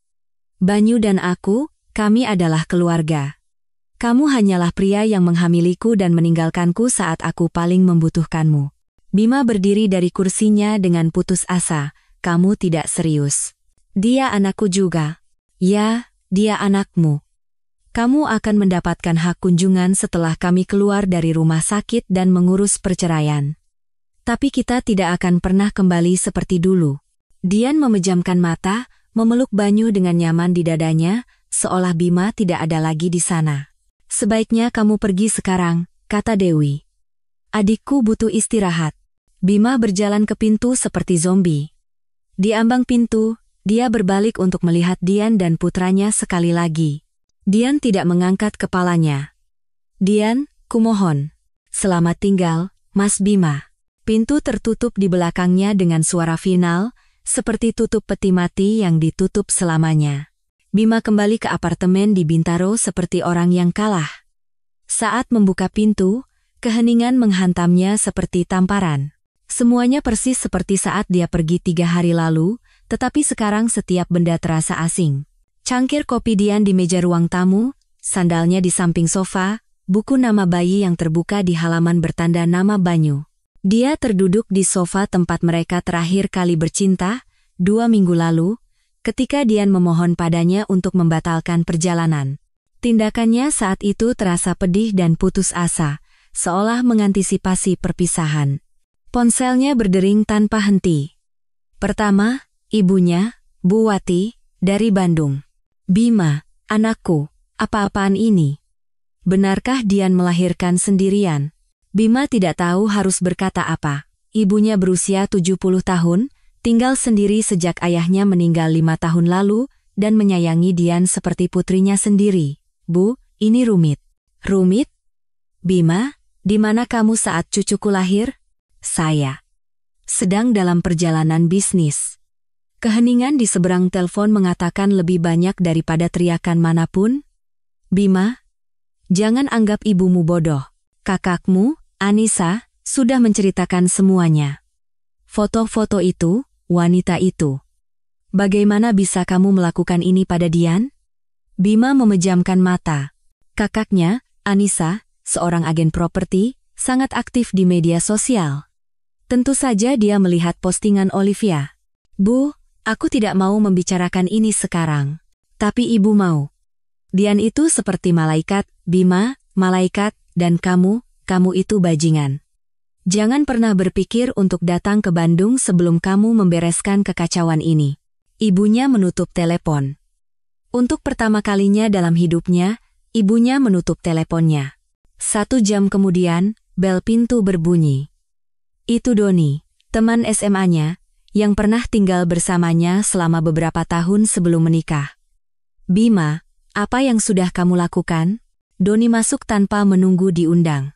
Banyu dan aku, kami adalah keluarga. Kamu hanyalah pria yang menghamiliku dan meninggalkanku saat aku paling membutuhkanmu. Bima berdiri dari kursinya dengan putus asa. Kamu tidak serius. Dia anakku juga. Ya, dia anakmu. Kamu akan mendapatkan hak kunjungan setelah kami keluar dari rumah sakit dan mengurus perceraian. Tapi kita tidak akan pernah kembali seperti dulu. Dian memejamkan mata, memeluk Banyu dengan nyaman di dadanya, seolah Bima tidak ada lagi di sana. Sebaiknya kamu pergi sekarang, kata Dewi. Adikku butuh istirahat. Bima berjalan ke pintu seperti zombie. Di ambang pintu, dia berbalik untuk melihat Dian dan putranya sekali lagi. Dian tidak mengangkat kepalanya. Dian, kumohon. Selamat tinggal, Mas Bima. Pintu tertutup di belakangnya dengan suara final, seperti tutup peti mati yang ditutup selamanya. Bima kembali ke apartemen di Bintaro seperti orang yang kalah. Saat membuka pintu, keheningan menghantamnya seperti tamparan. Semuanya persis seperti saat dia pergi 3 hari lalu, tetapi sekarang setiap benda terasa asing. Cangkir kopi Dian di meja ruang tamu, sandalnya di samping sofa, buku nama bayi yang terbuka di halaman bertanda nama Banyu. Dia terduduk di sofa tempat mereka terakhir kali bercinta, 2 minggu lalu, ketika Dian memohon padanya untuk membatalkan perjalanan. Tindakannya saat itu terasa pedih dan putus asa, seolah mengantisipasi perpisahan. Ponselnya berdering tanpa henti. Pertama, ibunya, Bu Wati, dari Bandung. Bima, anakku, apa-apaan ini? Benarkah Dian melahirkan sendirian? Bima tidak tahu harus berkata apa. Ibunya berusia 70 tahun, tinggal sendiri sejak ayahnya meninggal 5 tahun lalu, dan menyayangi Dian seperti putrinya sendiri. Bu, ini rumit. Rumit? Bima, di mana kamu saat cucuku lahir? Saya sedang dalam perjalanan bisnis. Keheningan di seberang telepon mengatakan lebih banyak daripada teriakan manapun. Bima, jangan anggap ibumu bodoh. Kakakmu, Anissa, sudah menceritakan semuanya. Foto-foto itu, wanita itu. Bagaimana bisa kamu melakukan ini pada Dian? Bima memejamkan mata. Kakaknya, Anissa, seorang agen properti, sangat aktif di media sosial. Tentu saja dia melihat postingan Olivia. Bu, aku tidak mau membicarakan ini sekarang. Tapi ibu mau. Dian itu seperti malaikat, Bima, malaikat, dan kamu itu bajingan. Jangan pernah berpikir untuk datang ke Bandung sebelum kamu membereskan kekacauan ini. Ibunya menutup telepon. Untuk pertama kalinya dalam hidupnya, ibunya menutup teleponnya. 1 jam kemudian, bel pintu berbunyi. Itu Doni, teman SMA-nya, yang pernah tinggal bersamanya selama beberapa tahun sebelum menikah. Bima, apa yang sudah kamu lakukan? Doni masuk tanpa menunggu diundang.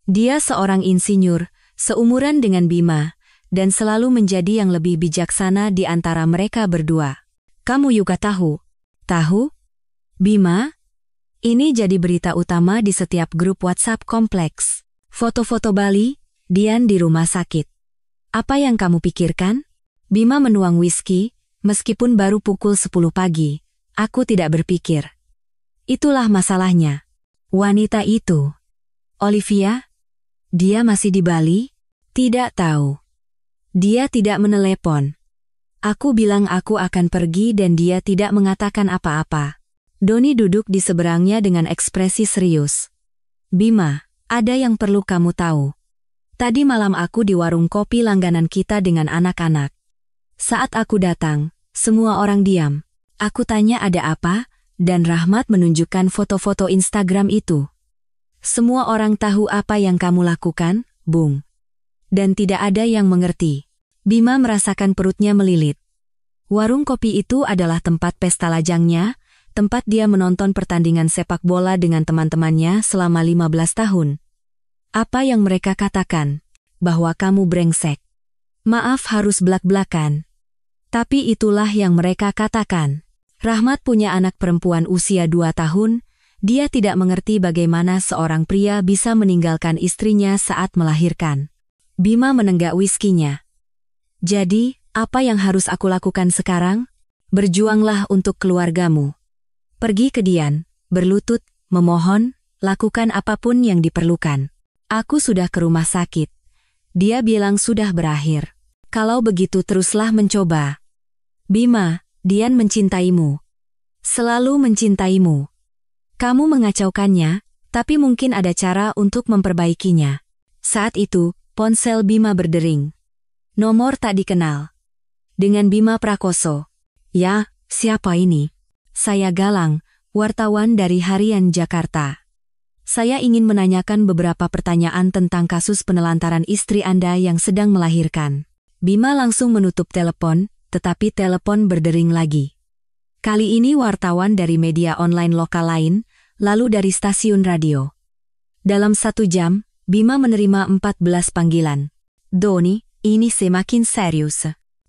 Dia seorang insinyur, seumuran dengan Bima, dan selalu menjadi yang lebih bijaksana di antara mereka berdua. Kamu juga tahu? Tahu? Bima? Ini jadi berita utama di setiap grup WhatsApp kompleks. Foto-foto Bali, Dian di rumah sakit. Apa yang kamu pikirkan? Bima menuang whisky, meskipun baru pukul 10 pagi. Aku tidak berpikir. Itulah masalahnya. Wanita itu. Olivia? Dia masih di Bali? Tidak tahu. Dia tidak menelepon. Aku bilang aku akan pergi dan dia tidak mengatakan apa-apa. Doni duduk di seberangnya dengan ekspresi serius. Bima, ada yang perlu kamu tahu. Tadi malam aku di warung kopi langganan kita dengan anak-anak. Saat aku datang, semua orang diam. Aku tanya ada apa, dan Rahmat menunjukkan foto-foto Instagram itu. Semua orang tahu apa yang kamu lakukan, Bung. Dan tidak ada yang mengerti. Bima merasakan perutnya melilit. Warung kopi itu adalah tempat pesta lajangnya, tempat dia menonton pertandingan sepak bola dengan teman-temannya selama 15 tahun. Apa yang mereka katakan? Bahwa kamu brengsek. Maaf harus belak-belakan. Tapi itulah yang mereka katakan. Rahmat punya anak perempuan usia 2 tahun, dia tidak mengerti bagaimana seorang pria bisa meninggalkan istrinya saat melahirkan. Bima menenggak whiskinya. Jadi, apa yang harus aku lakukan sekarang? Berjuanglah untuk keluargamu. Pergi ke Dian, berlutut, memohon, lakukan apapun yang diperlukan. Aku sudah ke rumah sakit. Dia bilang sudah berakhir. Kalau begitu teruslah mencoba. Bima, Dian mencintaimu. Selalu mencintaimu. Kamu mengacaukannya, tapi mungkin ada cara untuk memperbaikinya. Saat itu, ponsel Bima berdering. Nomor tak dikenal. Dengan Bima Prakoso. Ya, siapa ini? Saya Galang, wartawan dari Harian Jakarta. Saya ingin menanyakan beberapa pertanyaan tentang kasus penelantaran istri Anda yang sedang melahirkan. Bima langsung menutup telepon, tetapi telepon berdering lagi. Kali ini wartawan dari media online lokal lain, lalu dari stasiun radio. Dalam 1 jam, Bima menerima 14 panggilan. Doni, ini semakin serius.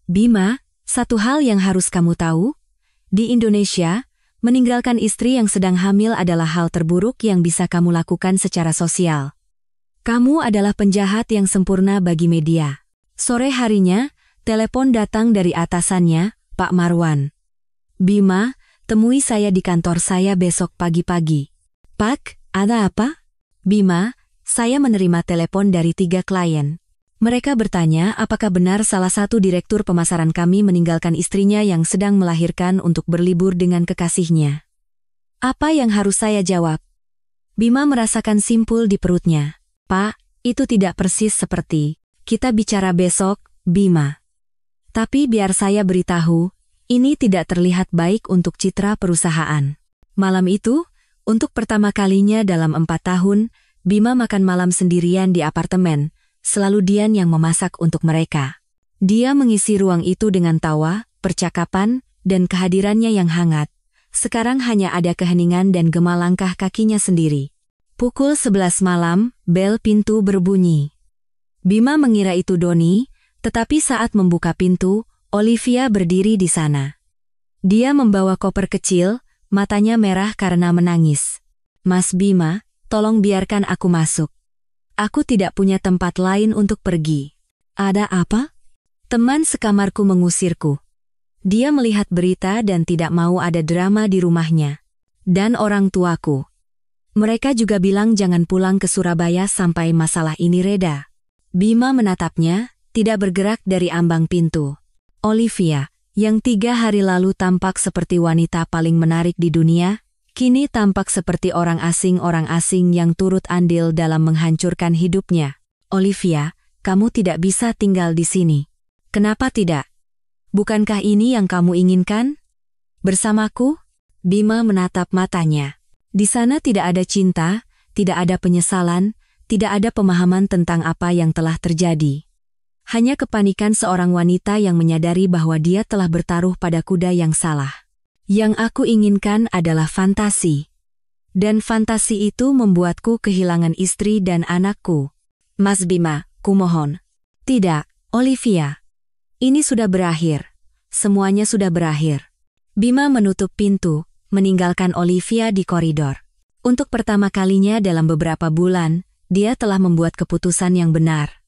Bima, satu hal yang harus kamu tahu, di Indonesia, meninggalkan istri yang sedang hamil adalah hal terburuk yang bisa kamu lakukan secara sosial. Kamu adalah penjahat yang sempurna bagi media. Sore harinya, telepon datang dari atasannya, Pak Marwan. Bima, temui saya di kantor saya besok pagi-pagi. Pak, ada apa? Bima, saya menerima telepon dari 3 klien. Mereka bertanya apakah benar salah satu direktur pemasaran kami meninggalkan istrinya yang sedang melahirkan untuk berlibur dengan kekasihnya. Apa yang harus saya jawab? Bima merasakan simpul di perutnya. Pak, itu tidak persis seperti, kita bicara besok, Bima. Tapi biar saya beritahu, ini tidak terlihat baik untuk citra perusahaan. Malam itu, untuk pertama kalinya dalam 4 tahun, Bima makan malam sendirian di apartemen. Selalu Dian yang memasak untuk mereka. Dia mengisi ruang itu dengan tawa, percakapan, dan kehadirannya yang hangat. Sekarang hanya ada keheningan dan gema langkah kakinya sendiri. Pukul 11 malam, bel pintu berbunyi. Bima mengira itu Doni, tetapi saat membuka pintu, Olivia berdiri di sana. Dia membawa koper kecil, matanya merah karena menangis. Mas Bima, tolong biarkan aku masuk. Aku tidak punya tempat lain untuk pergi. Ada apa? Teman sekamarku mengusirku. Dia melihat berita dan tidak mau ada drama di rumahnya. Dan orang tuaku. Mereka juga bilang jangan pulang ke Surabaya sampai masalah ini reda. Bima menatapnya, tidak bergerak dari ambang pintu. Olivia, yang 3 hari lalu tampak seperti wanita paling menarik di dunia, kini tampak seperti orang asing yang turut andil dalam menghancurkan hidupnya. Olivia, kamu tidak bisa tinggal di sini. Kenapa tidak? Bukankah ini yang kamu inginkan? Bersamaku? Bima menatap matanya. Di sana tidak ada cinta, tidak ada penyesalan, tidak ada pemahaman tentang apa yang telah terjadi. Hanya kepanikan seorang wanita yang menyadari bahwa dia telah bertaruh pada kuda yang salah. Yang aku inginkan adalah fantasi. Dan fantasi itu membuatku kehilangan istri dan anakku. Mas Bima, kumohon. Tidak, Olivia, ini sudah berakhir. Semuanya sudah berakhir. Bima menutup pintu, meninggalkan Olivia di koridor. Untuk pertama kalinya dalam beberapa bulan, dia telah membuat keputusan yang benar.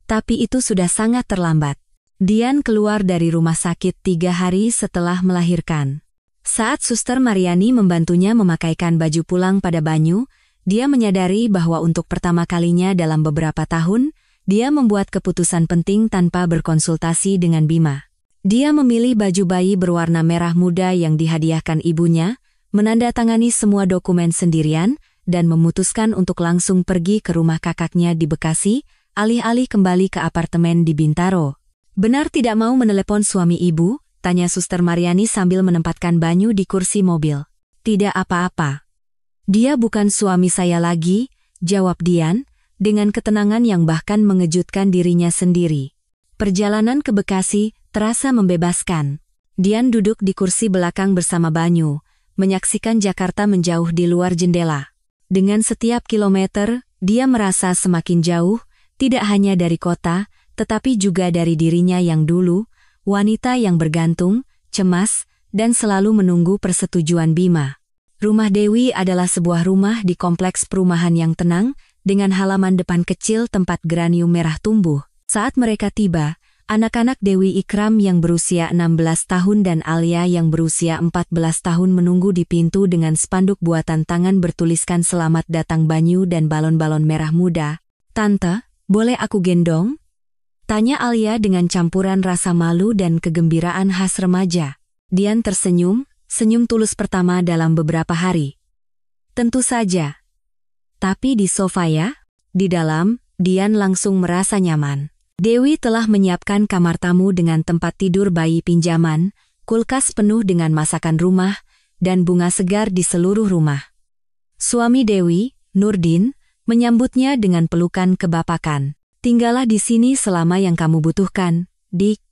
Tapi itu sudah sangat terlambat. Dian keluar dari rumah sakit 3 hari setelah melahirkan. Saat Suster Mariani membantunya memakaikan baju pulang pada Banyu, dia menyadari bahwa untuk pertama kalinya dalam beberapa tahun, dia membuat keputusan penting tanpa berkonsultasi dengan Bima. Dia memilih baju bayi berwarna merah muda yang dihadiahkan ibunya, menandatangani semua dokumen sendirian, dan memutuskan untuk langsung pergi ke rumah kakaknya di Bekasi, alih-alih kembali ke apartemen di Bintaro. Benar tidak mau menelepon suami ibu? Tanya Suster Mariani sambil menempatkan Banyu di kursi mobil. Tidak apa-apa. Dia bukan suami saya lagi, jawab Dian, dengan ketenangan yang bahkan mengejutkan dirinya sendiri. Perjalanan ke Bekasi terasa membebaskan. Dian duduk di kursi belakang bersama Banyu, menyaksikan Jakarta menjauh di luar jendela. Dengan setiap kilometer, dia merasa semakin jauh, tidak hanya dari kota, tetapi juga dari dirinya yang dulu, wanita yang bergantung, cemas, dan selalu menunggu persetujuan Bima. Rumah Dewi adalah sebuah rumah di kompleks perumahan yang tenang, dengan halaman depan kecil tempat geranium merah tumbuh. Saat mereka tiba, anak-anak Dewi Ikram yang berusia 16 tahun dan Alia yang berusia 14 tahun menunggu di pintu dengan spanduk buatan tangan bertuliskan "Selamat datang Banyu" dan balon-balon merah muda. "Tante, boleh aku gendong?" tanya Alia dengan campuran rasa malu dan kegembiraan khas remaja. Dian tersenyum, senyum tulus pertama dalam beberapa hari. "Tentu saja. Tapi di sofa ya?" Di dalam, Dian langsung merasa nyaman. Dewi telah menyiapkan kamar tamu dengan tempat tidur bayi pinjaman, kulkas penuh dengan masakan rumah, dan bunga segar di seluruh rumah. Suami Dewi, Nurdin, menyambutnya dengan pelukan kebapakan. "Tinggallah di sini selama yang kamu butuhkan, Dik.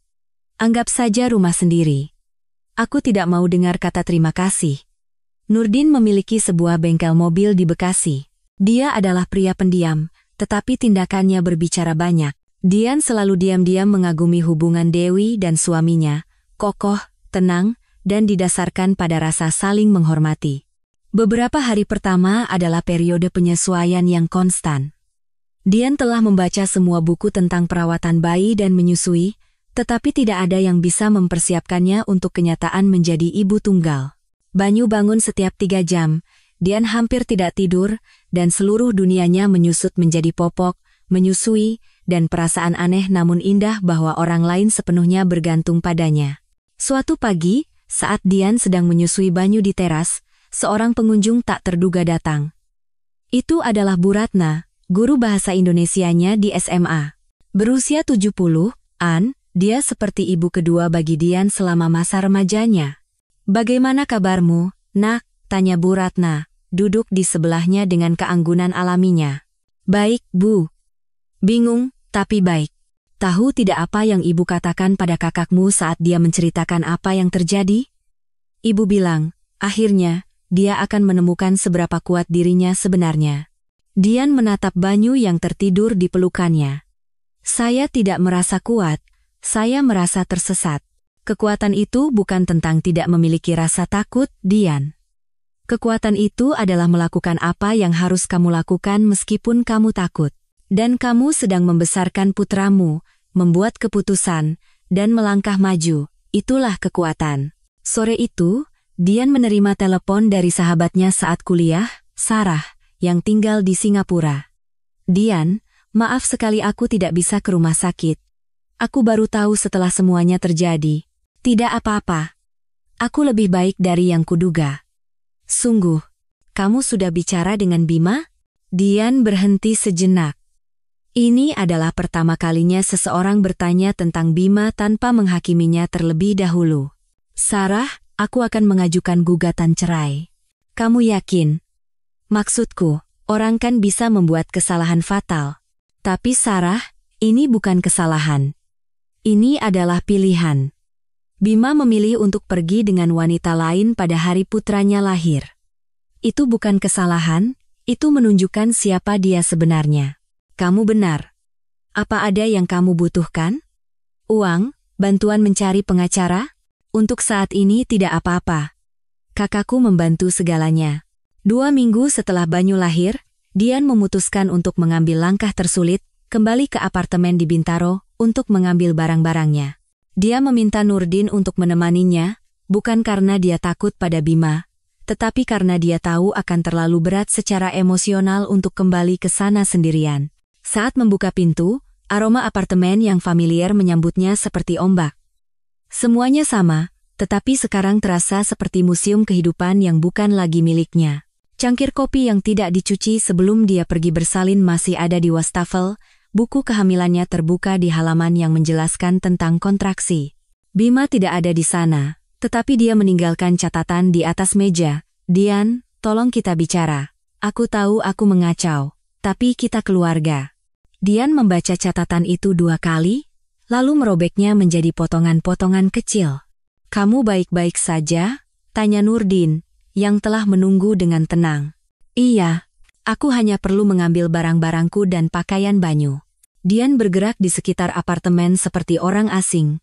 Anggap saja rumah sendiri." "Aku tidak mau dengar kata terima kasih." Nurdin memiliki sebuah bengkel mobil di Bekasi. Dia adalah pria pendiam, tetapi tindakannya berbicara banyak. Dian selalu diam-diam mengagumi hubungan Dewi dan suaminya, kokoh, tenang, dan didasarkan pada rasa saling menghormati. Beberapa hari pertama adalah periode penyesuaian yang konstan. Dian telah membaca semua buku tentang perawatan bayi dan menyusui, tetapi tidak ada yang bisa mempersiapkannya untuk kenyataan menjadi ibu tunggal. Banyu bangun setiap 3 jam, Dian hampir tidak tidur, dan seluruh dunianya menyusut menjadi popok, menyusui, dan perasaan aneh namun indah bahwa orang lain sepenuhnya bergantung padanya. Suatu pagi, saat Dian sedang menyusui Banyu di teras, seorang pengunjung tak terduga datang. Itu adalah Bu Ratna, guru bahasa Indonesianya di SMA. Berusia 70-an, dia seperti ibu kedua bagi Dian selama masa remajanya. "Bagaimana kabarmu, Nak?" tanya Bu Ratna, duduk di sebelahnya dengan keanggunan alaminya. "Baik, Bu." "Bingung, tapi baik. Tahu tidak apa yang ibu katakan pada kakakmu saat dia menceritakan apa yang terjadi? Ibu bilang, akhirnya, dia akan menemukan seberapa kuat dirinya sebenarnya." Dian menatap Banyu yang tertidur di pelukannya. "Saya tidak merasa kuat, saya merasa tersesat." Kekuatan itu bukan tentang tidak memiliki rasa takut, Dian. Kekuatan itu adalah melakukan apa yang harus kamu lakukan meskipun kamu takut. Dan kamu sedang membesarkan putramu, membuat keputusan, dan melangkah maju. Itulah kekuatan. Sore itu, Dian menerima telepon dari sahabatnya saat kuliah, Sarah, yang tinggal di Singapura. "Dian, maaf sekali aku tidak bisa ke rumah sakit. Aku baru tahu setelah semuanya terjadi." "Tidak apa-apa. Aku lebih baik dari yang kuduga." "Sungguh, kamu sudah bicara dengan Bima?" Dian berhenti sejenak. Ini adalah pertama kalinya seseorang bertanya tentang Bima tanpa menghakiminya terlebih dahulu. "Sarah, aku akan mengajukan gugatan cerai." "Kamu yakin?" "Maksudku, orang kan bisa membuat kesalahan fatal. Tapi Sarah, ini bukan kesalahan. Ini adalah pilihan." Bima memilih untuk pergi dengan wanita lain pada hari putranya lahir. Itu bukan kesalahan, itu menunjukkan siapa dia sebenarnya. "Kamu benar. Apa ada yang kamu butuhkan? Uang, bantuan mencari pengacara? Untuk saat ini tidak apa-apa. Kakakku membantu segalanya. 2 minggu setelah Banyu lahir, Dian memutuskan untuk mengambil langkah tersulit, kembali ke apartemen di Bintaro untuk mengambil barang-barangnya. Dia meminta Nurdin untuk menemaninya, bukan karena dia takut pada Bima, tetapi karena dia tahu akan terlalu berat secara emosional untuk kembali ke sana sendirian. Saat membuka pintu, aroma apartemen yang familiar menyambutnya seperti ombak. Semuanya sama, tetapi sekarang terasa seperti museum kehidupan yang bukan lagi miliknya. Cangkir kopi yang tidak dicuci sebelum dia pergi bersalin masih ada di wastafel, buku kehamilannya terbuka di halaman yang menjelaskan tentang kontraksi. Bima tidak ada di sana. Tetapi dia meninggalkan catatan di atas meja. Dian, tolong kita bicara. Aku tahu aku mengacau, tapi kita keluarga. Dian membaca catatan itu 2 kali, lalu merobeknya menjadi potongan-potongan kecil. Kamu baik-baik saja? Tanya Nurdin, yang telah menunggu dengan tenang. Iya, aku hanya perlu mengambil barang-barangku dan pakaian Banyu. Dian bergerak di sekitar apartemen seperti orang asing.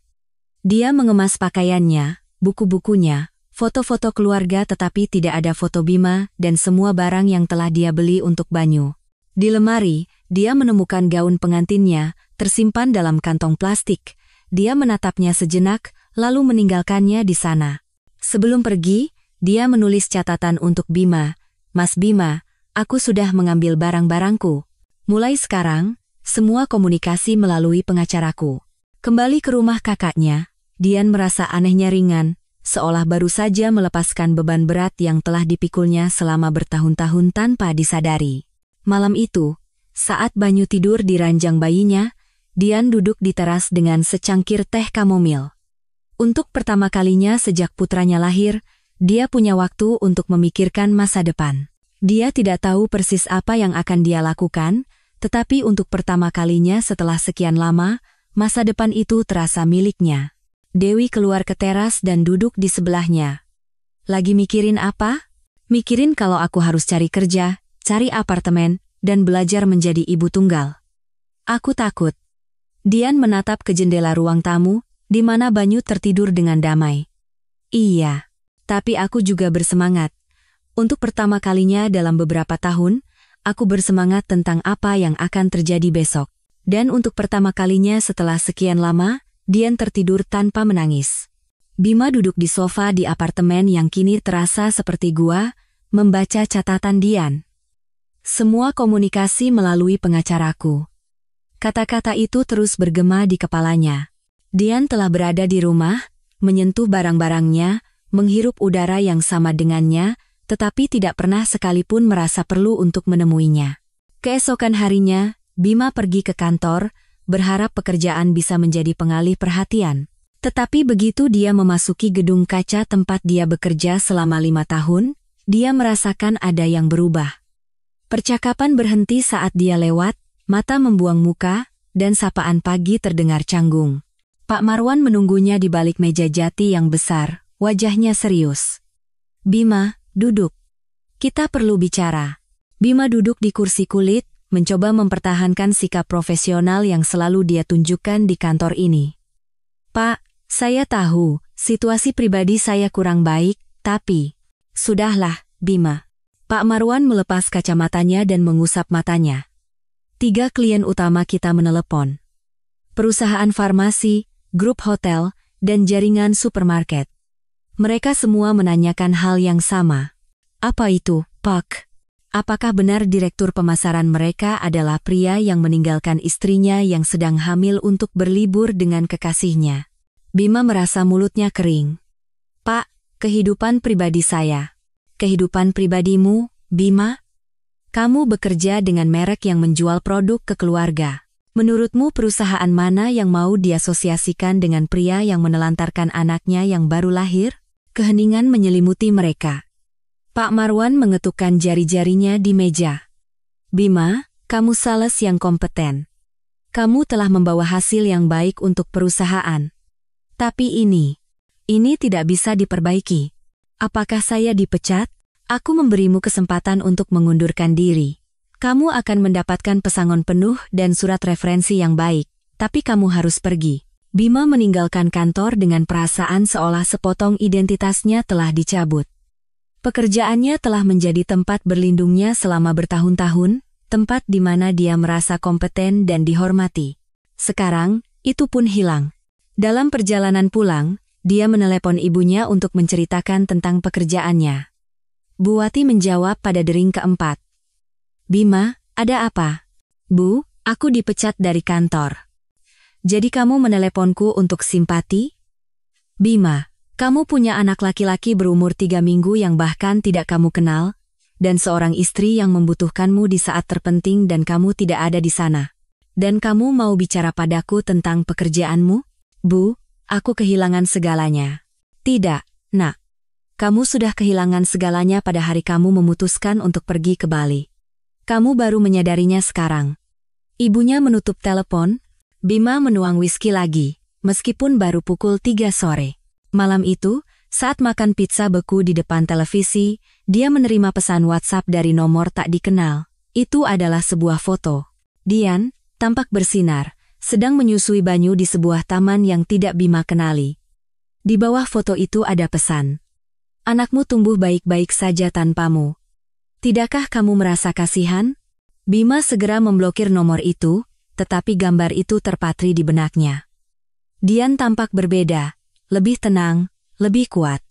Dia mengemas pakaiannya, buku-bukunya, foto-foto keluarga tetapi tidak ada foto Bima dan semua barang yang telah dia beli untuk Banyu. Di lemari, dia menemukan gaun pengantinnya, tersimpan dalam kantong plastik. Dia menatapnya sejenak, lalu meninggalkannya di sana. Sebelum pergi, dia menulis catatan untuk Bima. Mas Bima, aku sudah mengambil barang-barangku. Mulai sekarang, semua komunikasi melalui pengacaraku. Kembali ke rumah kakaknya, Dian merasa anehnya ringan, seolah baru saja melepaskan beban berat yang telah dipikulnya selama bertahun-tahun tanpa disadari. Malam itu, saat Banyu tidur di ranjang bayinya, Dian duduk di teras dengan secangkir teh kamomil. Untuk pertama kalinya sejak putranya lahir, dia punya waktu untuk memikirkan masa depan. Dia tidak tahu persis apa yang akan dia lakukan, tetapi untuk pertama kalinya setelah sekian lama, masa depan itu terasa miliknya. Dewi keluar ke teras dan duduk di sebelahnya. Lagi mikirin apa? Mikirin kalau aku harus cari kerja, cari apartemen, dan belajar menjadi ibu tunggal. Aku takut. Dian menatap ke jendela ruang tamu, di mana Banyu tertidur dengan damai. Iya, tapi aku juga bersemangat. Untuk pertama kalinya dalam beberapa tahun, aku bersemangat tentang apa yang akan terjadi besok. Dan untuk pertama kalinya setelah sekian lama, Dian tertidur tanpa menangis. Bima duduk di sofa di apartemen yang kini terasa seperti gua, membaca catatan Dian. Semua komunikasi melalui pengacaraku. Kata-kata itu terus bergema di kepalanya. Dian telah berada di rumah, menyentuh barang-barangnya, menghirup udara yang sama dengannya, tetapi tidak pernah sekalipun merasa perlu untuk menemuinya. Keesokan harinya, Bima pergi ke kantor, berharap pekerjaan bisa menjadi pengalih perhatian. Tetapi begitu dia memasuki gedung kaca tempat dia bekerja selama 5 tahun, dia merasakan ada yang berubah. Percakapan berhenti saat dia lewat, mata membuang muka, dan sapaan pagi terdengar canggung. Pak Marwan menunggunya di balik meja jati yang besar, wajahnya serius. Bima, duduk. Kita perlu bicara. Bima duduk di kursi kulit, mencoba mempertahankan sikap profesional yang selalu dia tunjukkan di kantor ini. Pak, saya tahu, situasi pribadi saya kurang baik, tapi... Sudahlah, Bima. Pak Marwan melepas kacamatanya dan mengusap matanya. 3 klien utama kita menelepon. Perusahaan farmasi, grup hotel, dan jaringan supermarket. Mereka semua menanyakan hal yang sama. Apa itu, Pak? Apakah benar direktur pemasaran mereka adalah pria yang meninggalkan istrinya yang sedang hamil untuk berlibur dengan kekasihnya? Bima merasa mulutnya kering. Pak, kehidupan pribadi saya. Kehidupan pribadimu, Bima? Kamu bekerja dengan merek yang menjual produk ke keluarga. Menurutmu perusahaan mana yang mau diasosiasikan dengan pria yang menelantarkan anaknya yang baru lahir? Keheningan menyelimuti mereka. Pak Marwan mengetukkan jari-jarinya di meja. Bima, kamu sales yang kompeten. Kamu telah membawa hasil yang baik untuk perusahaan. Tapi ini tidak bisa diperbaiki. Apakah saya dipecat? Aku memberimu kesempatan untuk mengundurkan diri. Kamu akan mendapatkan pesangon penuh dan surat referensi yang baik, tapi kamu harus pergi. Bima meninggalkan kantor dengan perasaan seolah sepotong identitasnya telah dicabut. Pekerjaannya telah menjadi tempat berlindungnya selama bertahun-tahun, tempat di mana dia merasa kompeten dan dihormati. Sekarang, itu pun hilang. Dalam perjalanan pulang, dia menelepon ibunya untuk menceritakan tentang pekerjaannya. Bu Wati menjawab pada dering keempat. Bima, ada apa? Bu, aku dipecat dari kantor. Jadi kamu meneleponku untuk simpati? Bima, kamu punya anak laki-laki berumur 3 minggu yang bahkan tidak kamu kenal, dan seorang istri yang membutuhkanmu di saat terpenting dan kamu tidak ada di sana. Dan kamu mau bicara padaku tentang pekerjaanmu? Bu, aku kehilangan segalanya. Tidak, nak. Kamu sudah kehilangan segalanya pada hari kamu memutuskan untuk pergi ke Bali. Kamu baru menyadarinya sekarang. Ibunya menutup telepon. Bima menuang whisky lagi, meskipun baru pukul 3 sore. Malam itu, saat makan pizza beku di depan televisi, dia menerima pesan WhatsApp dari nomor tak dikenal. Itu adalah sebuah foto. Dian, tampak bersinar, sedang menyusui Banyu di sebuah taman yang tidak Bima kenali. Di bawah foto itu ada pesan. Anakmu tumbuh baik-baik saja tanpamu. Tidakkah kamu merasa kasihan? Bima segera memblokir nomor itu, tetapi gambar itu terpatri di benaknya. Dian tampak berbeda, lebih tenang, lebih kuat.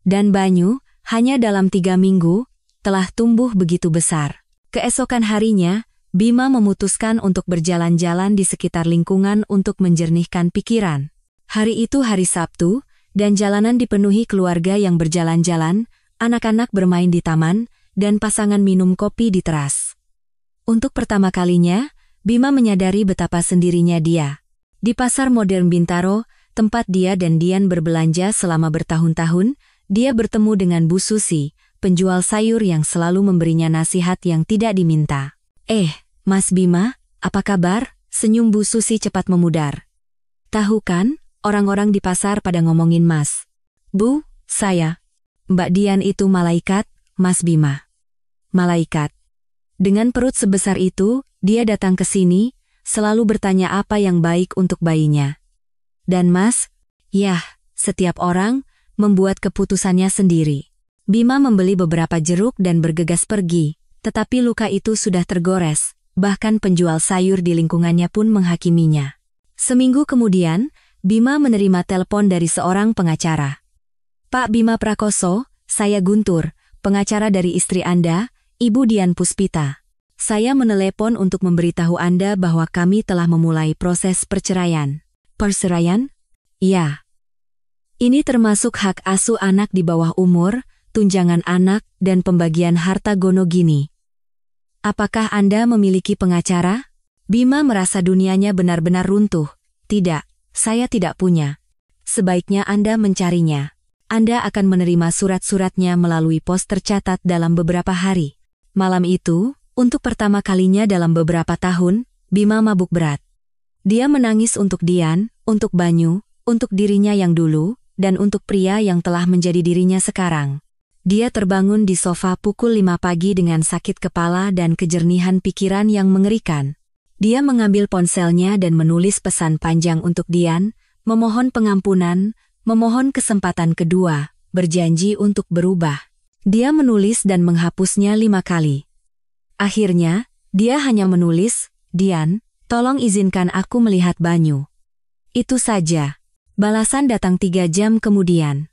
Dan Banyu, hanya dalam 3 minggu, telah tumbuh begitu besar. Keesokan harinya, Bima memutuskan untuk berjalan-jalan di sekitar lingkungan untuk menjernihkan pikiran. Hari itu hari Sabtu, dan jalanan dipenuhi keluarga yang berjalan-jalan, anak-anak bermain di taman, dan pasangan minum kopi di teras. Untuk pertama kalinya, Bima menyadari betapa sendirinya dia. Di pasar modern Bintaro, tempat dia dan Dian berbelanja selama bertahun-tahun, dia bertemu dengan Bu Susi, penjual sayur yang selalu memberinya nasihat yang tidak diminta. Mas Bima, apa kabar? Senyum Bu Susi cepat memudar. Tahu kan, orang-orang di pasar pada ngomongin Mas. Bu, saya. Mbak Dian itu malaikat, Mas Bima. Malaikat. Dengan perut sebesar itu, dia datang ke sini, selalu bertanya apa yang baik untuk bayinya. Dan Mas, yah, setiap orang membuat keputusannya sendiri. Bima membeli beberapa jeruk dan bergegas pergi, tetapi luka itu sudah tergores, bahkan penjual sayur di lingkungannya pun menghakiminya. Seminggu kemudian, Bima menerima telepon dari seorang pengacara. Pak Bima Prakoso, saya Guntur, pengacara dari istri Anda, Ibu Dian Puspita. Saya menelepon untuk memberitahu Anda bahwa kami telah memulai proses perceraian. Perceraian? Ya. Ini termasuk hak asuh anak di bawah umur, tunjangan anak, dan pembagian harta gono gini. Apakah Anda memiliki pengacara? Bima merasa dunianya benar-benar runtuh. Tidak, saya tidak punya. Sebaiknya Anda mencarinya. Anda akan menerima surat-suratnya melalui pos tercatat dalam beberapa hari. Malam itu, untuk pertama kalinya dalam beberapa tahun, Bima mabuk berat. Dia menangis untuk Dian, untuk Banyu, untuk dirinya yang dulu, dan untuk pria yang telah menjadi dirinya sekarang. Dia terbangun di sofa pukul 5 pagi dengan sakit kepala dan kejernihan pikiran yang mengerikan. Dia mengambil ponselnya dan menulis pesan panjang untuk Dian, memohon pengampunan, memohon kesempatan kedua, berjanji untuk berubah. Dia menulis dan menghapusnya 5 kali. Akhirnya, dia hanya menulis, Dian, tolong izinkan aku melihat Banyu. Itu saja. Balasan datang 3 jam kemudian.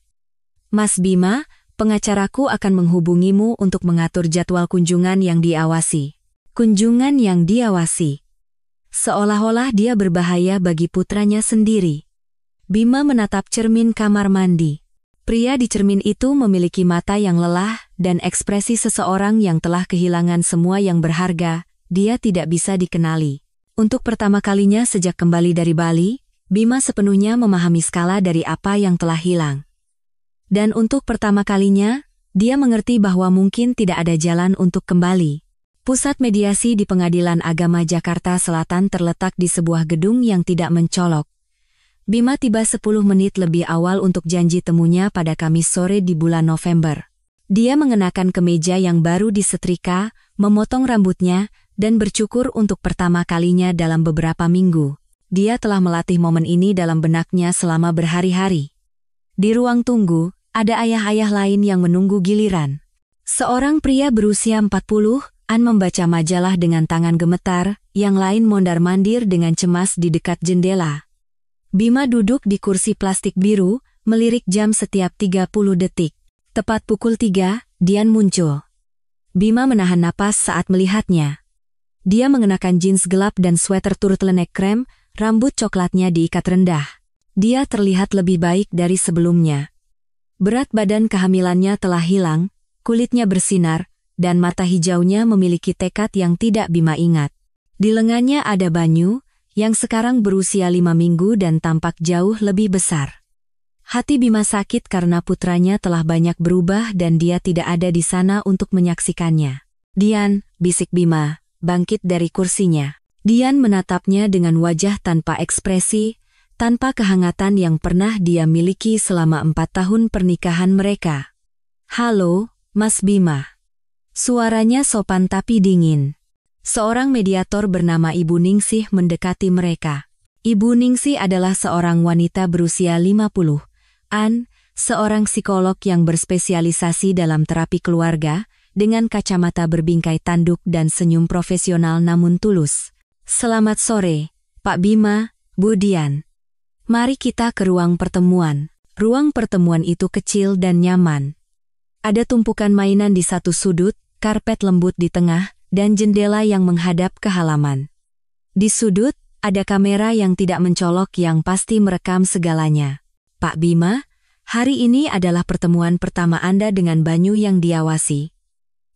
Mas Bima, pengacaraku akan menghubungimu untuk mengatur jadwal kunjungan yang diawasi. Kunjungan yang diawasi. Seolah-olah dia berbahaya bagi putranya sendiri. Bima menatap cermin kamar mandi. Pria di cermin itu memiliki mata yang lelah dan ekspresi seseorang yang telah kehilangan semua yang berharga. Dia tidak bisa dikenali. Untuk pertama kalinya sejak kembali dari Bali, Bima sepenuhnya memahami skala dari apa yang telah hilang. Dan untuk pertama kalinya, dia mengerti bahwa mungkin tidak ada jalan untuk kembali. Pusat mediasi di Pengadilan Agama Jakarta Selatan terletak di sebuah gedung yang tidak mencolok. Bima tiba 10 menit lebih awal untuk janji temunya pada Kamis sore di bulan November. Dia mengenakan kemeja yang baru disetrika, memotong rambutnya, dan bercukur untuk pertama kalinya dalam beberapa minggu. Dia telah melatih momen ini dalam benaknya selama berhari-hari. Di ruang tunggu, ada ayah-ayah lain yang menunggu giliran. Seorang pria berusia 40-an membaca majalah dengan tangan gemetar, yang lain mondar-mandir dengan cemas di dekat jendela. Bima duduk di kursi plastik biru, melirik jam setiap 30 detik. Tepat pukul 3, Dian muncul. Bima menahan napas saat melihatnya. Dia mengenakan jeans gelap dan sweater turtleneck krem, rambut coklatnya diikat rendah. Dia terlihat lebih baik dari sebelumnya. Berat badan kehamilannya telah hilang, kulitnya bersinar, dan mata hijaunya memiliki tekad yang tidak Bima ingat. Di lengannya ada Banyu, yang sekarang berusia 5 minggu dan tampak jauh lebih besar. Hati Bima sakit karena putranya telah banyak berubah dan dia tidak ada di sana untuk menyaksikannya. "Dian," bisik Bima, bangkit dari kursinya. Dian menatapnya dengan wajah tanpa ekspresi, tanpa kehangatan yang pernah dia miliki selama 4 tahun pernikahan mereka. "Halo, Mas Bima." Suaranya sopan tapi dingin. Seorang mediator bernama Ibu Ningsih mendekati mereka. Ibu Ningsih adalah seorang wanita berusia 50-an, seorang psikolog yang berspesialisasi dalam terapi keluarga, dengan kacamata berbingkai tanduk dan senyum profesional namun tulus. "Selamat sore, Pak Bima, Bu Dian. Mari kita ke ruang pertemuan." Ruang pertemuan itu kecil dan nyaman. Ada tumpukan mainan di satu sudut, karpet lembut di tengah, dan jendela yang menghadap ke halaman. Di sudut, ada kamera yang tidak mencolok yang pasti merekam segalanya. "Pak Bima, hari ini adalah pertemuan pertama Anda dengan Banyu yang diawasi.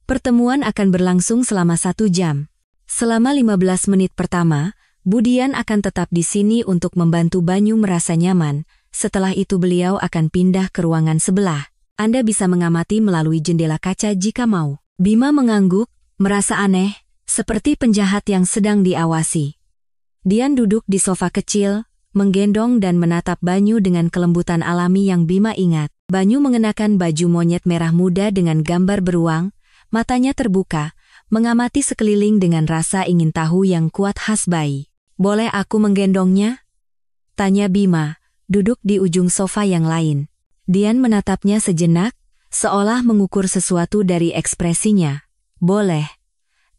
Pertemuan akan berlangsung selama 1 jam. Selama 15 menit pertama, Bu Dian akan tetap di sini untuk membantu Banyu merasa nyaman. Setelah itu beliau akan pindah ke ruangan sebelah. Anda bisa mengamati melalui jendela kaca jika mau." Bima mengangguk, merasa aneh, seperti penjahat yang sedang diawasi. Dian duduk di sofa kecil, menggendong dan menatap Banyu dengan kelembutan alami yang Bima ingat. Banyu mengenakan baju monyet merah muda dengan gambar beruang, matanya terbuka, mengamati sekeliling dengan rasa ingin tahu yang kuat khas bayi. "Boleh aku menggendongnya?" tanya Bima, duduk di ujung sofa yang lain. Dian menatapnya sejenak, seolah mengukur sesuatu dari ekspresinya. "Boleh.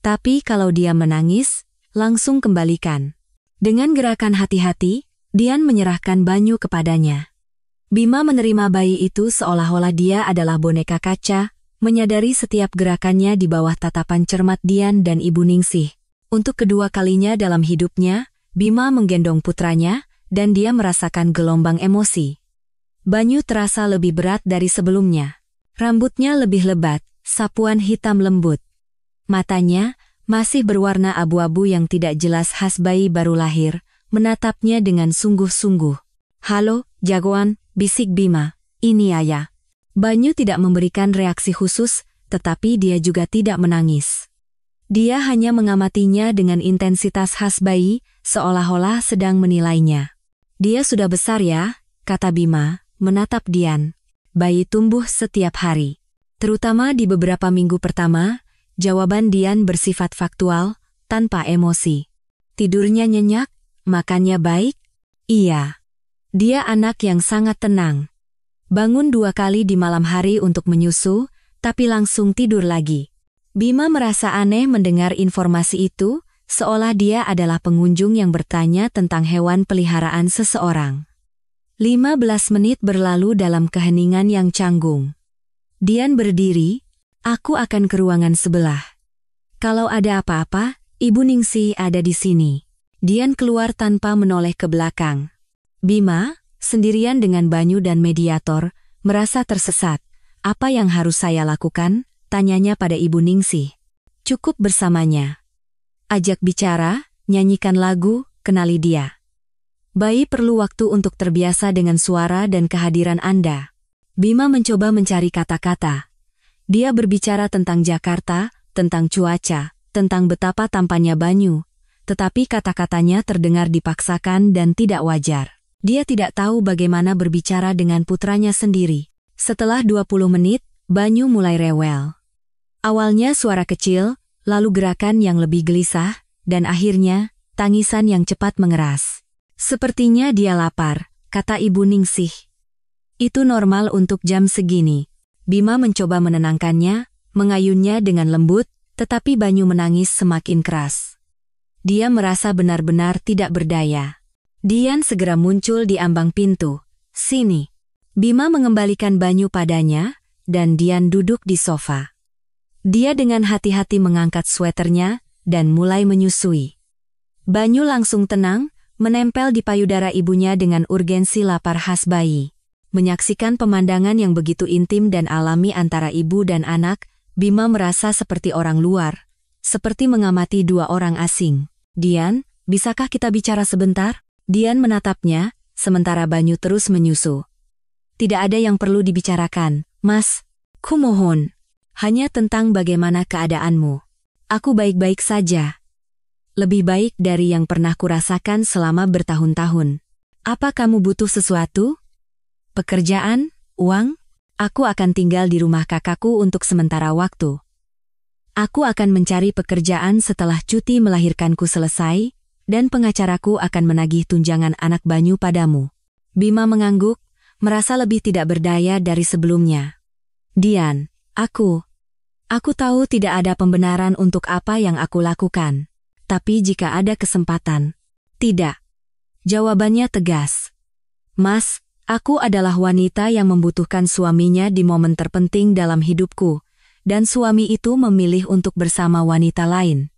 Tapi kalau dia menangis, langsung kembalikan." Dengan gerakan hati-hati, Dian menyerahkan Banyu kepadanya. Bima menerima bayi itu seolah-olah dia adalah boneka kaca, menyadari setiap gerakannya di bawah tatapan cermat Dian dan Ibu Ningsih. Untuk kedua kalinya dalam hidupnya, Bima menggendong putranya, dan dia merasakan gelombang emosi. Banyu terasa lebih berat dari sebelumnya. Rambutnya lebih lebat, sapuan hitam lembut. Matanya, masih berwarna abu-abu yang tidak jelas khas bayi baru lahir, menatapnya dengan sungguh-sungguh. "Halo, jagoan," bisik Bima. "Ini ayah." Banyu tidak memberikan reaksi khusus, tetapi dia juga tidak menangis. Dia hanya mengamatinya dengan intensitas khas bayi, seolah-olah sedang menilainya. "Dia sudah besar ya," kata Bima, menatap Dian. "Bayi tumbuh setiap hari." Terutama di beberapa minggu pertama, jawaban Dian bersifat faktual, tanpa emosi. "Tidurnya nyenyak? Makannya baik?" "Iya." Dia anak yang sangat tenang. Bangun 2 kali di malam hari untuk menyusu, tapi langsung tidur lagi. Bima merasa aneh mendengar informasi itu, seolah dia adalah pengunjung yang bertanya tentang hewan peliharaan seseorang. 15 menit berlalu dalam keheningan yang canggung. Dian berdiri, "Aku akan ke ruangan sebelah. Kalau ada apa-apa, Ibu Ningsih ada di sini." Dian keluar tanpa menoleh ke belakang. Bima, sendirian dengan Banyu dan mediator, merasa tersesat. "Apa yang harus saya lakukan?" tanyanya pada Ibu Ningsih. "Cukup bersamanya. Ajak bicara, nyanyikan lagu, kenali dia. Bayi perlu waktu untuk terbiasa dengan suara dan kehadiran Anda." Bima mencoba mencari kata-kata. Dia berbicara tentang Jakarta, tentang cuaca, tentang betapa tampannya Banyu, tetapi kata-katanya terdengar dipaksakan dan tidak wajar. Dia tidak tahu bagaimana berbicara dengan putranya sendiri. Setelah 20 menit, Banyu mulai rewel. Awalnya suara kecil, lalu gerakan yang lebih gelisah, dan akhirnya, tangisan yang cepat mengeras. Sepertinya dia lapar, kata Ibu Ningsih. Itu normal untuk jam segini. Bima mencoba menenangkannya, mengayunnya dengan lembut, tetapi Banyu menangis semakin keras. Dia merasa benar-benar tidak berdaya. Dian segera muncul di ambang pintu. Sini. Bima mengembalikan Banyu padanya, dan Dian duduk di sofa. Dia dengan hati-hati mengangkat sweternya, dan mulai menyusui. Banyu langsung tenang, menempel di payudara ibunya dengan urgensi lapar khas bayi. Menyaksikan pemandangan yang begitu intim dan alami antara ibu dan anak, Bima merasa seperti orang luar. Seperti mengamati dua orang asing. Dian, bisakah kita bicara sebentar? Dian menatapnya, sementara Banyu terus menyusu. Tidak ada yang perlu dibicarakan, Mas. Kumohon. Hanya tentang bagaimana keadaanmu. Aku baik-baik saja. Lebih baik dari yang pernah kurasakan selama bertahun-tahun. Apa kamu butuh sesuatu? Pekerjaan? Uang? Aku akan tinggal di rumah kakakku untuk sementara waktu. Aku akan mencari pekerjaan setelah cuti melahirkanku selesai, dan pengacaraku akan menagih tunjangan anak Banyu padamu. Bima mengangguk, merasa lebih tidak berdaya dari sebelumnya. Dian, aku tahu tidak ada pembenaran untuk apa yang aku lakukan. Tapi jika ada kesempatan, tidak. Jawabannya tegas. Mas, aku adalah wanita yang membutuhkan suaminya di momen terpenting dalam hidupku, dan suami itu memilih untuk bersama wanita lain.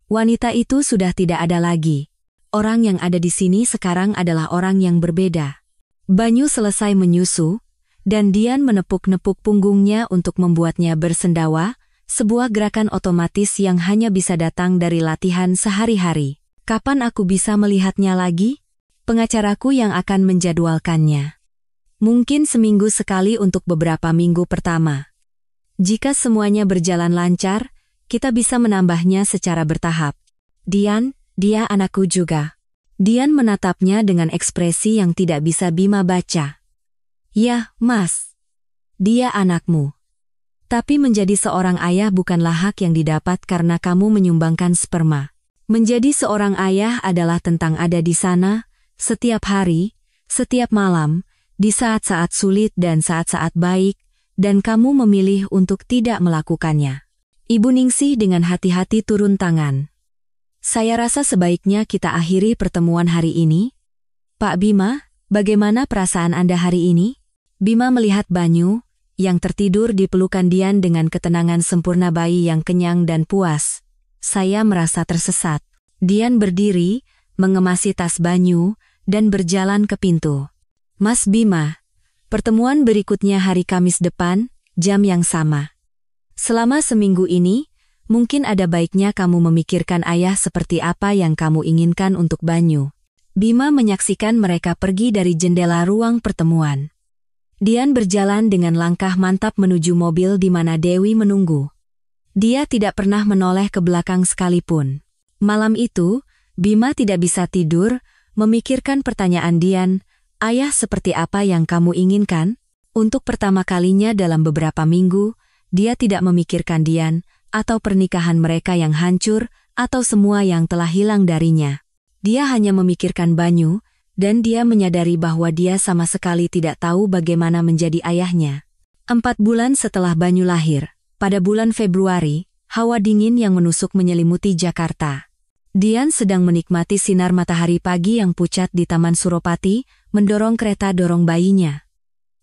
Wanita itu sudah tidak ada lagi. Orang yang ada di sini sekarang adalah orang yang berbeda. Banyu selesai menyusu, dan Dian menepuk-nepuk punggungnya untuk membuatnya bersendawa, sebuah gerakan otomatis yang hanya bisa datang dari latihan sehari-hari. Kapan aku bisa melihatnya lagi? Pengacaraku yang akan menjadwalkannya. Mungkin seminggu sekali untuk beberapa minggu pertama. Jika semuanya berjalan lancar, kita bisa menambahnya secara bertahap. Dian, dia anakku juga. Dian menatapnya dengan ekspresi yang tidak bisa Bima baca. Ya, Mas. Dia anakmu. Tapi menjadi seorang ayah bukanlah hak yang didapat karena kamu menyumbangkan sperma. Menjadi seorang ayah adalah tentang ada di sana, setiap hari, setiap malam, di saat-saat sulit dan saat-saat baik, dan kamu memilih untuk tidak melakukannya. Ibu Ningsih dengan hati-hati turun tangan. Saya rasa sebaiknya kita akhiri pertemuan hari ini. Pak Bima, bagaimana perasaan Anda hari ini? Bima melihat Banyu, yang tertidur di pelukan Dian dengan ketenangan sempurna bayi yang kenyang dan puas. Saya merasa tersesat. Dian berdiri, mengemasi tas Banyu, dan berjalan ke pintu. Mas Bima, pertemuan berikutnya hari Kamis depan, jam yang sama. Selama seminggu ini, mungkin ada baiknya kamu memikirkan ayah seperti apa yang kamu inginkan untuk Banyu. Bima menyaksikan mereka pergi dari jendela ruang pertemuan. Dian berjalan dengan langkah mantap menuju mobil di mana Dewi menunggu. Dia tidak pernah menoleh ke belakang sekalipun. Malam itu, Bima tidak bisa tidur, memikirkan pertanyaan Dian, ayah seperti apa yang kamu inginkan? Untuk pertama kalinya dalam beberapa minggu, dia tidak memikirkan Dian, atau pernikahan mereka yang hancur, atau semua yang telah hilang darinya. Dia hanya memikirkan Banyu, dan dia menyadari bahwa dia sama sekali tidak tahu bagaimana menjadi ayahnya. 4 bulan setelah Banyu lahir, pada bulan Februari, hawa dingin yang menusuk menyelimuti Jakarta. Dian sedang menikmati sinar matahari pagi yang pucat di Taman Suropati, mendorong kereta dorong bayinya.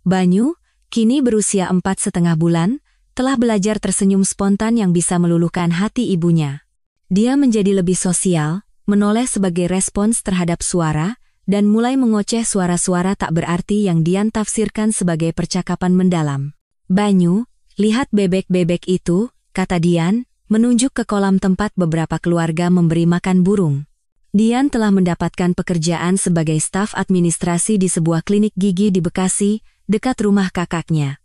Banyu, kini berusia 4,5 bulan, telah belajar tersenyum spontan yang bisa meluluhkan hati ibunya. Dia menjadi lebih sosial, menoleh sebagai respons terhadap suara, dan mulai mengoceh suara-suara tak berarti yang Dian tafsirkan sebagai percakapan mendalam. Banyu, lihat bebek-bebek itu, kata Dian, menunjuk ke kolam tempat beberapa keluarga memberi makan burung. Dian telah mendapatkan pekerjaan sebagai staf administrasi di sebuah klinik gigi di Bekasi, dekat rumah kakaknya.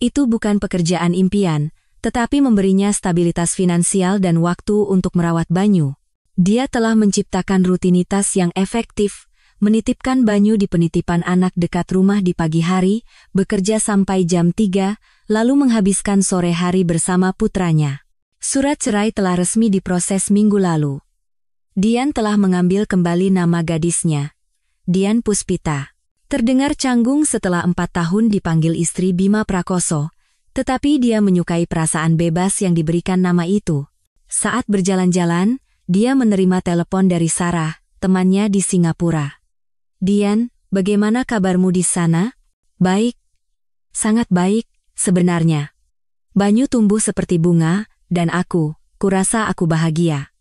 Itu bukan pekerjaan impian, tetapi memberinya stabilitas finansial dan waktu untuk merawat Banyu. Dia telah menciptakan rutinitas yang efektif, menitipkan Banyu di penitipan anak dekat rumah di pagi hari, bekerja sampai jam 3, lalu menghabiskan sore hari bersama putranya. Surat cerai telah resmi diproses minggu lalu. Dian telah mengambil kembali nama gadisnya, Dian Puspita. Terdengar canggung setelah 4 tahun dipanggil istri Bima Prakoso, tetapi dia menyukai perasaan bebas yang diberikan nama itu. Saat berjalan-jalan, dia menerima telepon dari Sarah, temannya di Singapura. Dian, bagaimana kabarmu di sana? Baik. Sangat baik, sebenarnya. Banyu tumbuh seperti bunga, dan kurasa aku bahagia.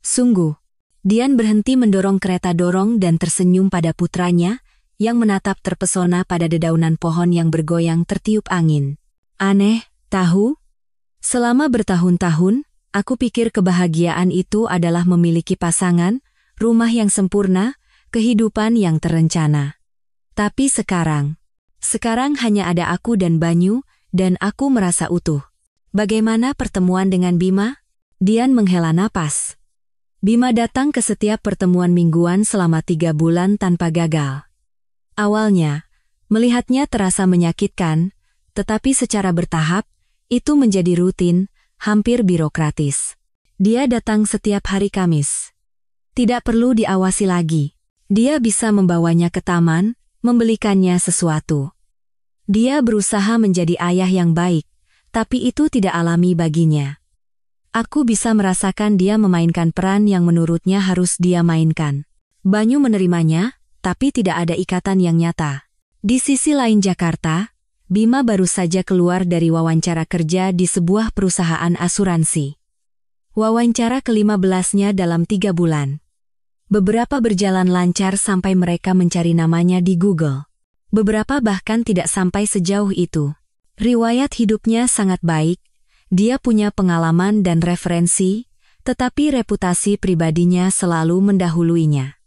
Sungguh. Dian berhenti mendorong kereta dorong dan tersenyum pada putranya, yang menatap terpesona pada dedaunan pohon yang bergoyang tertiup angin. Aneh, tahu? Selama bertahun-tahun, aku pikir kebahagiaan itu adalah memiliki pasangan, rumah yang sempurna, kehidupan yang terencana. Tapi sekarang hanya ada aku dan Banyu, dan aku merasa utuh. Bagaimana pertemuan dengan Bima? Dian menghela napas. Bima datang ke setiap pertemuan mingguan selama 3 bulan tanpa gagal. Awalnya, melihatnya terasa menyakitkan, tetapi secara bertahap, itu menjadi rutin, hampir birokratis. Dia datang setiap hari Kamis. Tidak perlu diawasi lagi. Dia bisa membawanya ke taman, membelikannya sesuatu. Dia berusaha menjadi ayah yang baik, tapi itu tidak alami baginya. Aku bisa merasakan dia memainkan peran yang menurutnya harus dia mainkan. Banyu menerimanya, tapi tidak ada ikatan yang nyata. Di sisi lain Jakarta, Bima baru saja keluar dari wawancara kerja di sebuah perusahaan asuransi. Wawancara ke-15-nya dalam 3 bulan. Beberapa berjalan lancar sampai mereka mencari namanya di Google. Beberapa bahkan tidak sampai sejauh itu. Riwayat hidupnya sangat baik, dia punya pengalaman dan referensi, tetapi reputasi pribadinya selalu mendahuluinya.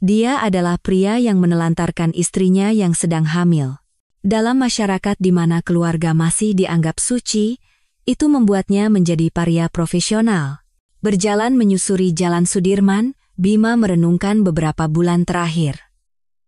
Dia adalah pria yang menelantarkan istrinya yang sedang hamil. Dalam masyarakat di mana keluarga masih dianggap suci, itu membuatnya menjadi pria profesional. Berjalan menyusuri Jalan Sudirman, Bima merenungkan beberapa bulan terakhir.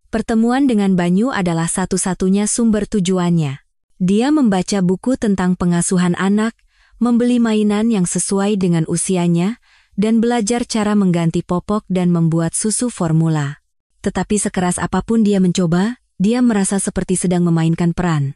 Pertemuan dengan Banyu adalah satu-satunya sumber tujuannya. Dia membaca buku tentang pengasuhan anak, membeli mainan yang sesuai dengan usianya, dan belajar cara mengganti popok dan membuat susu formula. Tetapi sekeras apapun dia mencoba, dia merasa seperti sedang memainkan peran.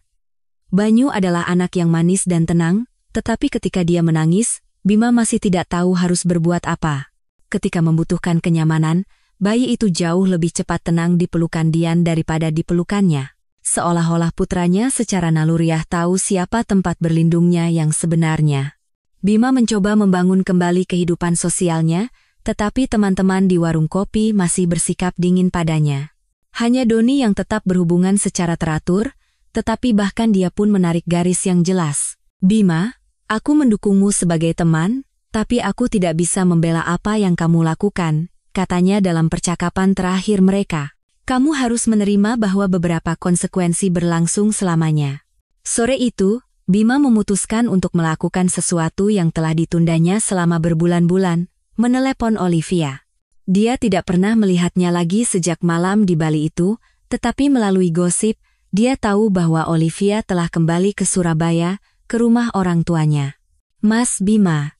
Banyu adalah anak yang manis dan tenang, tetapi ketika dia menangis, Bima masih tidak tahu harus berbuat apa. Ketika membutuhkan kenyamanan, bayi itu jauh lebih cepat tenang di pelukan Dian daripada di pelukannya. Seolah-olah putranya secara naluriah tahu siapa tempat berlindungnya yang sebenarnya. Bima mencoba membangun kembali kehidupan sosialnya, tetapi teman-teman di warung kopi masih bersikap dingin padanya. Hanya Doni yang tetap berhubungan secara teratur, tetapi bahkan dia pun menarik garis yang jelas. Bima, aku mendukungmu sebagai teman, tapi aku tidak bisa membela apa yang kamu lakukan, katanya dalam percakapan terakhir mereka. Kamu harus menerima bahwa beberapa konsekuensi berlangsung selamanya. Sore itu, Bima memutuskan untuk melakukan sesuatu yang telah ditundanya selama berbulan-bulan, menelepon Olivia. Dia tidak pernah melihatnya lagi sejak malam di Bali itu, tetapi melalui gosip, dia tahu bahwa Olivia telah kembali ke Surabaya, ke rumah orang tuanya. Mas Bima.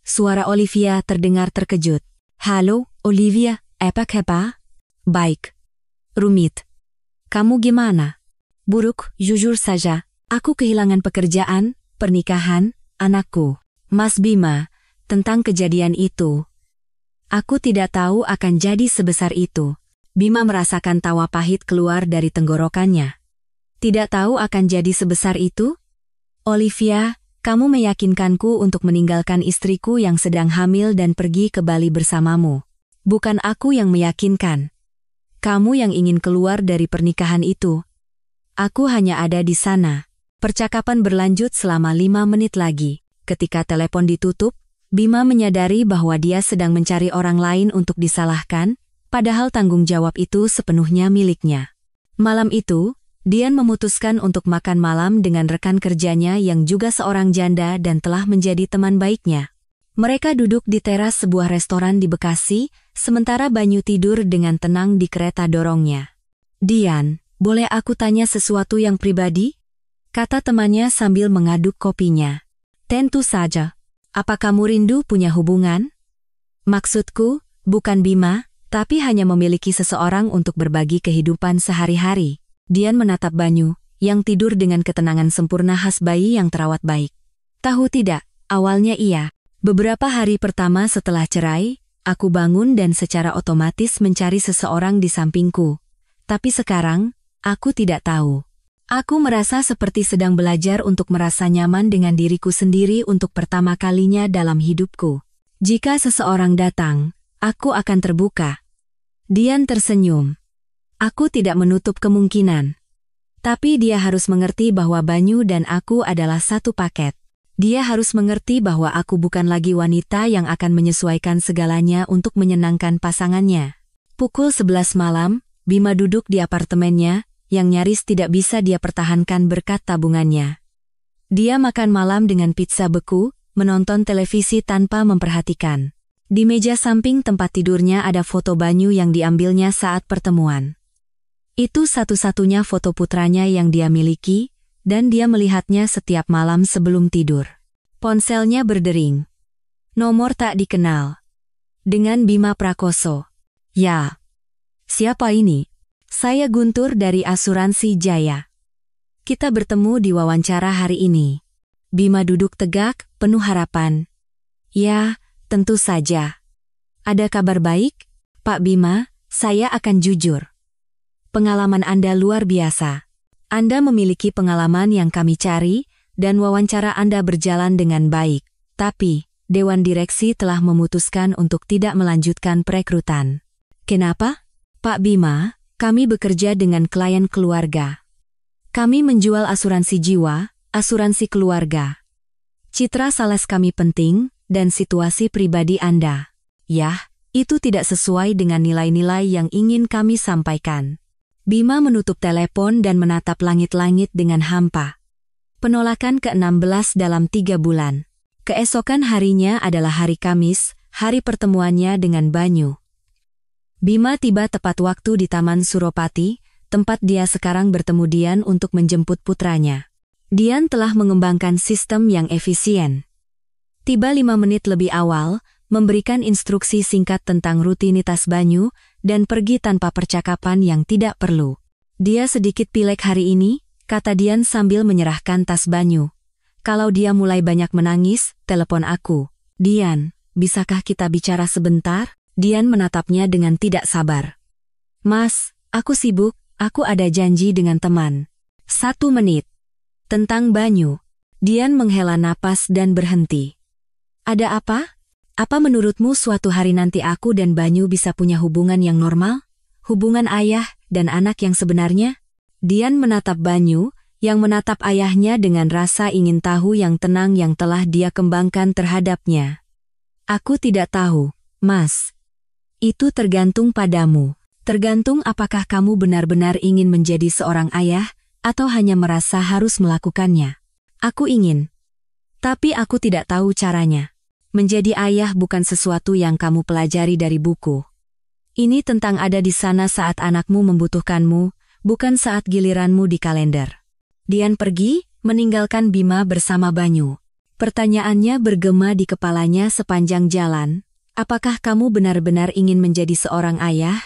Suara Olivia terdengar terkejut. Halo, Olivia, apa kabar? Baik. Rumit. Kamu gimana? Buruk, jujur saja. Aku kehilangan pekerjaan, pernikahan, anakku. Mas Bima, tentang kejadian itu. Aku tidak tahu akan jadi sebesar itu. Bima merasakan tawa pahit keluar dari tenggorokannya. Tidak tahu akan jadi sebesar itu? Olivia, kamu meyakinkanku untuk meninggalkan istriku yang sedang hamil dan pergi ke Bali bersamamu. Bukan aku yang meyakinkan. Kamu yang ingin keluar dari pernikahan itu. Aku hanya ada di sana. Percakapan berlanjut selama 5 menit lagi. Ketika telepon ditutup, Bima menyadari bahwa dia sedang mencari orang lain untuk disalahkan, padahal tanggung jawab itu sepenuhnya miliknya. Malam itu, Dian memutuskan untuk makan malam dengan rekan kerjanya yang juga seorang janda dan telah menjadi teman baiknya. Mereka duduk di teras sebuah restoran di Bekasi, sementara Banyu tidur dengan tenang di kereta dorongnya. "Dian, boleh aku tanya sesuatu yang pribadi?" kata temannya sambil mengaduk kopinya. "Tentu saja. Apa kamu rindu punya hubungan?" "Maksudku, bukan Bima, tapi hanya memiliki seseorang untuk berbagi kehidupan sehari-hari." Dian menatap Banyu, yang tidur dengan ketenangan sempurna khas bayi yang terawat baik. "Tahu tidak, awalnya iya. Beberapa hari pertama setelah cerai, aku bangun dan secara otomatis mencari seseorang di sampingku. Tapi sekarang, aku tidak tahu. Aku merasa seperti sedang belajar untuk merasa nyaman dengan diriku sendiri untuk pertama kalinya dalam hidupku. Jika seseorang datang, aku akan terbuka." Dian tersenyum. "Aku tidak menutup kemungkinan. Tapi dia harus mengerti bahwa Banyu dan aku adalah satu paket. Dia harus mengerti bahwa aku bukan lagi wanita yang akan menyesuaikan segalanya untuk menyenangkan pasangannya." Pukul 11 malam, Bima duduk di apartemennya, yang nyaris tidak bisa dia pertahankan berkat tabungannya. Dia makan malam dengan pizza beku, menonton televisi tanpa memperhatikan. Di meja samping tempat tidurnya ada foto Banyu yang diambilnya saat pertemuan. Itu satu-satunya foto putranya yang dia miliki, dan dia melihatnya setiap malam sebelum tidur. Ponselnya berdering. Nomor tak dikenal. Dengan Bima Prakoso. "Ya. Siapa ini?" "Saya Guntur dari Asuransi Jaya. Kita bertemu di wawancara hari ini." Bima duduk tegak, penuh harapan. "Ya, tentu saja. Ada kabar baik, Pak Bima, saya akan jujur. Pengalaman Anda luar biasa. Anda memiliki pengalaman yang kami cari, dan wawancara Anda berjalan dengan baik. Tapi, Dewan Direksi telah memutuskan untuk tidak melanjutkan perekrutan." "Kenapa?" "Pak Bima, kami bekerja dengan klien keluarga. Kami menjual asuransi jiwa, asuransi keluarga. Citra sales kami penting, dan situasi pribadi Anda. Yah, itu tidak sesuai dengan nilai-nilai yang ingin kami sampaikan." Bima menutup telepon dan menatap langit-langit dengan hampa. Penolakan ke-16 dalam 3 bulan. Keesokan harinya adalah hari Kamis, hari pertemuannya dengan Banyu. Bima tiba tepat waktu di Taman Suropati, tempat dia sekarang bertemu Dian untuk menjemput putranya. Dian telah mengembangkan sistem yang efisien. Tiba 5 menit lebih awal, memberikan instruksi singkat tentang rutinitas Banyu, dan pergi tanpa percakapan yang tidak perlu. "Dia sedikit pilek hari ini," kata Dian sambil menyerahkan tas Banyu. "Kalau dia mulai banyak menangis, telepon aku." "Dian, bisakah kita bicara sebentar?" Dian menatapnya dengan tidak sabar. "Mas, aku sibuk, aku ada janji dengan teman." 1 menit. Tentang Banyu. Dian menghela napas dan berhenti. "Ada apa? Apa menurutmu suatu hari nanti aku dan Banyu bisa punya hubungan yang normal? Hubungan ayah dan anak yang sebenarnya?" Dian menatap Banyu, yang menatap ayahnya dengan rasa ingin tahu yang tenang yang telah dia kembangkan terhadapnya. "Aku tidak tahu, Mas. Itu tergantung padamu. Tergantung apakah kamu benar-benar ingin menjadi seorang ayah, atau hanya merasa harus melakukannya. Aku ingin. Tapi aku tidak tahu caranya. Menjadi ayah bukan sesuatu yang kamu pelajari dari buku. Ini tentang ada di sana saat anakmu membutuhkanmu, bukan saat giliranmu di kalender." Dian pergi, meninggalkan Bima bersama Banyu. Pertanyaannya bergema di kepalanya sepanjang jalan. Apakah kamu benar-benar ingin menjadi seorang ayah,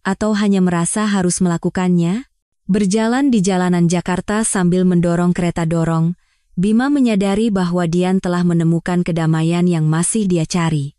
atau hanya merasa harus melakukannya? Berjalan di jalanan Jakarta sambil mendorong kereta dorong, Bima menyadari bahwa Dian telah menemukan kedamaian yang masih dia cari.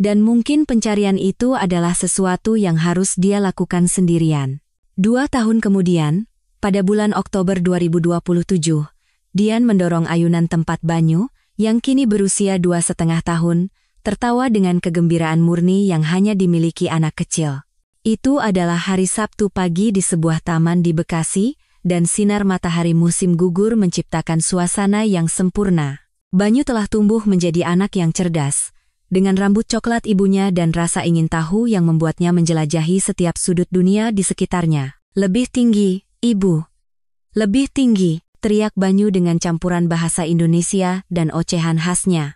Dan mungkin pencarian itu adalah sesuatu yang harus dia lakukan sendirian. 2 tahun kemudian, pada bulan Oktober 2027, Dian mendorong ayunan tempat Banyu, yang kini berusia 2,5 tahun, tertawa dengan kegembiraan murni yang hanya dimiliki anak kecil. Itu adalah hari Sabtu pagi di sebuah taman di Bekasi, dan sinar matahari musim gugur menciptakan suasana yang sempurna. Banyu telah tumbuh menjadi anak yang cerdas, dengan rambut coklat ibunya dan rasa ingin tahu yang membuatnya menjelajahi setiap sudut dunia di sekitarnya. "Lebih tinggi, Ibu. Lebih tinggi," teriak Banyu dengan campuran bahasa Indonesia dan ocehan khasnya.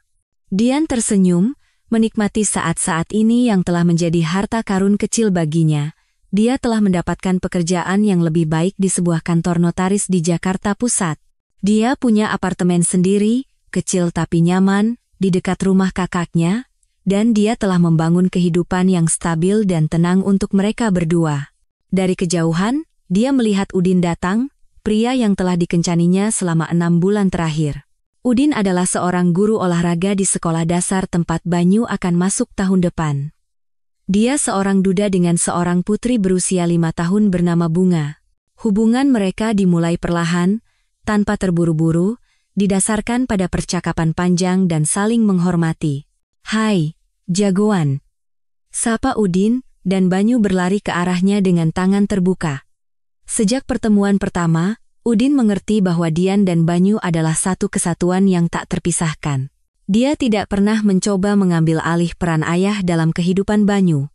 Dian tersenyum, menikmati saat-saat ini yang telah menjadi harta karun kecil baginya. Dia telah mendapatkan pekerjaan yang lebih baik di sebuah kantor notaris di Jakarta Pusat. Dia punya apartemen sendiri, kecil tapi nyaman, di dekat rumah kakaknya, dan dia telah membangun kehidupan yang stabil dan tenang untuk mereka berdua. Dari kejauhan, dia melihat Udin datang, pria yang telah dikencaninya selama 6 bulan terakhir. Udin adalah seorang guru olahraga di sekolah dasar tempat Banyu akan masuk tahun depan. Dia seorang duda dengan seorang putri berusia 5 tahun bernama Bunga. Hubungan mereka dimulai perlahan, tanpa terburu-buru, didasarkan pada percakapan panjang dan saling menghormati. "Hai, jagoan," sapa Udin, dan Banyu berlari ke arahnya dengan tangan terbuka. Sejak pertemuan pertama, Udin mengerti bahwa Dian dan Banyu adalah satu kesatuan yang tak terpisahkan. Dia tidak pernah mencoba mengambil alih peran ayah dalam kehidupan Banyu.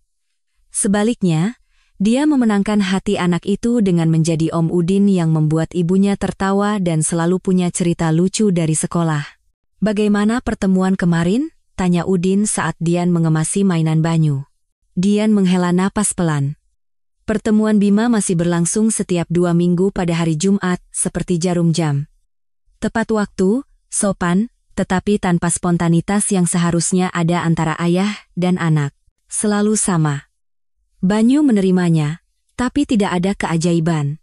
Sebaliknya, dia memenangkan hati anak itu dengan menjadi Om Udin yang membuat ibunya tertawa dan selalu punya cerita lucu dari sekolah. "Bagaimana pertemuan kemarin?" tanya Udin saat Dian mengemasi mainan Banyu. Dian menghela napas pelan. "Pertemuan Bima masih berlangsung setiap 2 minggu pada hari Jumat, seperti jarum jam. Tepat waktu, sopan, tetapi tanpa spontanitas yang seharusnya ada antara ayah dan anak. Selalu sama." Banyu menerimanya, tapi tidak ada keajaiban.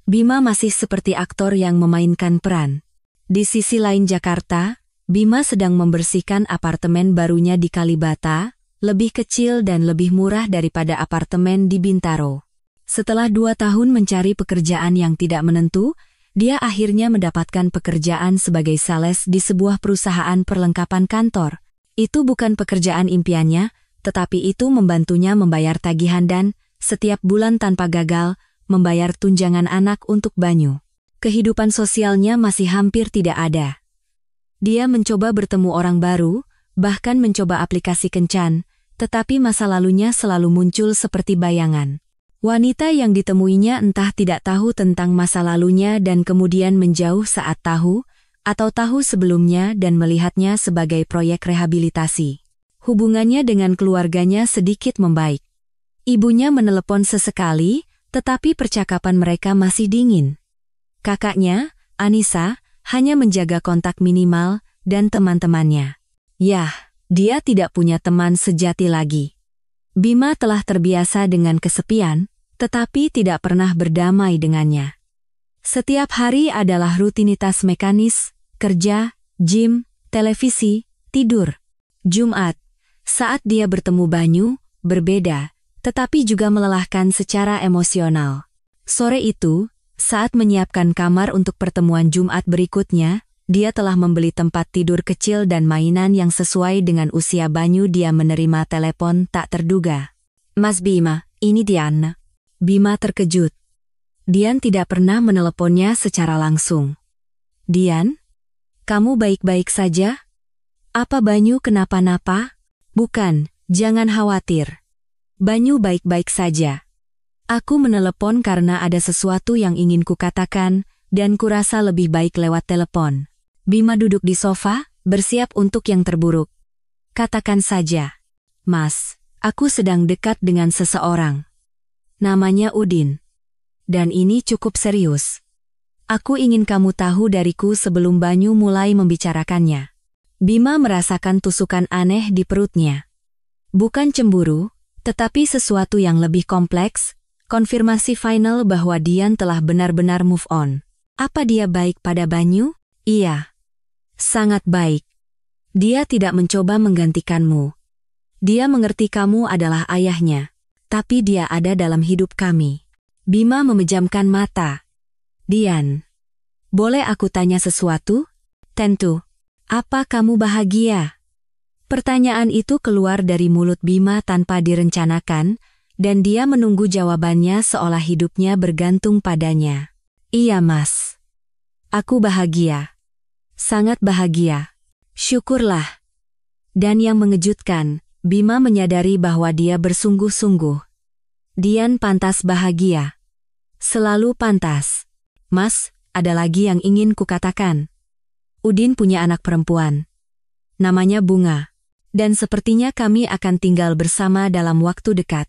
Bima masih seperti aktor yang memainkan peran. Di sisi lain Jakarta, Bima sedang membersihkan apartemen barunya di Kalibata, lebih kecil dan lebih murah daripada apartemen di Bintaro. Setelah 2 tahun mencari pekerjaan yang tidak menentu, dia akhirnya mendapatkan pekerjaan sebagai sales di sebuah perusahaan perlengkapan kantor. Itu bukan pekerjaan impiannya, tetapi itu membantunya membayar tagihan dan, setiap bulan tanpa gagal, membayar tunjangan anak untuk Banyu. Kehidupan sosialnya masih hampir tidak ada. Dia mencoba bertemu orang baru, bahkan mencoba aplikasi kencan, tetapi masa lalunya selalu muncul seperti bayangan. Wanita yang ditemuinya entah tidak tahu tentang masa lalunya dan kemudian menjauh saat tahu, atau tahu sebelumnya dan melihatnya sebagai proyek rehabilitasi. Hubungannya dengan keluarganya sedikit membaik. Ibunya menelepon sesekali, tetapi percakapan mereka masih dingin. Kakaknya, Anissa, hanya menjaga kontak minimal, dan teman-temannya. Yah, dia tidak punya teman sejati lagi. Bima telah terbiasa dengan kesepian, tetapi tidak pernah berdamai dengannya. Setiap hari adalah rutinitas mekanis, kerja, gym, televisi, tidur. Jumat, saat dia bertemu Banyu, berbeda, tetapi juga melelahkan secara emosional. Sore itu, saat menyiapkan kamar untuk pertemuan Jumat berikutnya, dia telah membeli tempat tidur kecil dan mainan yang sesuai dengan usia Banyu. Dia menerima telepon tak terduga. "Mas Bima, ini Dian." Bima terkejut. Dian tidak pernah meneleponnya secara langsung. "Dian? Kamu baik-baik saja? Apa Banyu kenapa-napa?" "Bukan, jangan khawatir. Banyu baik-baik saja. Aku menelepon karena ada sesuatu yang ingin kukatakan, dan kurasa lebih baik lewat telepon." Bima duduk di sofa, bersiap untuk yang terburuk. "Katakan saja." "Mas, aku sedang dekat dengan seseorang. Namanya Udin. Dan ini cukup serius. Aku ingin kamu tahu dariku sebelum Banyu mulai membicarakannya." Bima merasakan tusukan aneh di perutnya. Bukan cemburu, tetapi sesuatu yang lebih kompleks, konfirmasi final bahwa Dian telah benar-benar move on. Apa dia baik pada Banyu? Iya. Sangat baik. Dia tidak mencoba menggantikanmu. Dia mengerti kamu adalah ayahnya. Tapi dia ada dalam hidup kami. Bima memejamkan mata. "Dian, boleh aku tanya sesuatu?" "Tentu. Apa kamu bahagia?" Pertanyaan itu keluar dari mulut Bima tanpa direncanakan, dan dia menunggu jawabannya seolah hidupnya bergantung padanya. "Iya Mas. Aku bahagia. Sangat bahagia." "Syukurlah." Dan yang mengejutkan, Bima menyadari bahwa dia bersungguh-sungguh. Dian pantas bahagia. Selalu pantas. "Mas, ada lagi yang ingin kukatakan. Udin punya anak perempuan. Namanya Bunga. Dan sepertinya kami akan tinggal bersama dalam waktu dekat.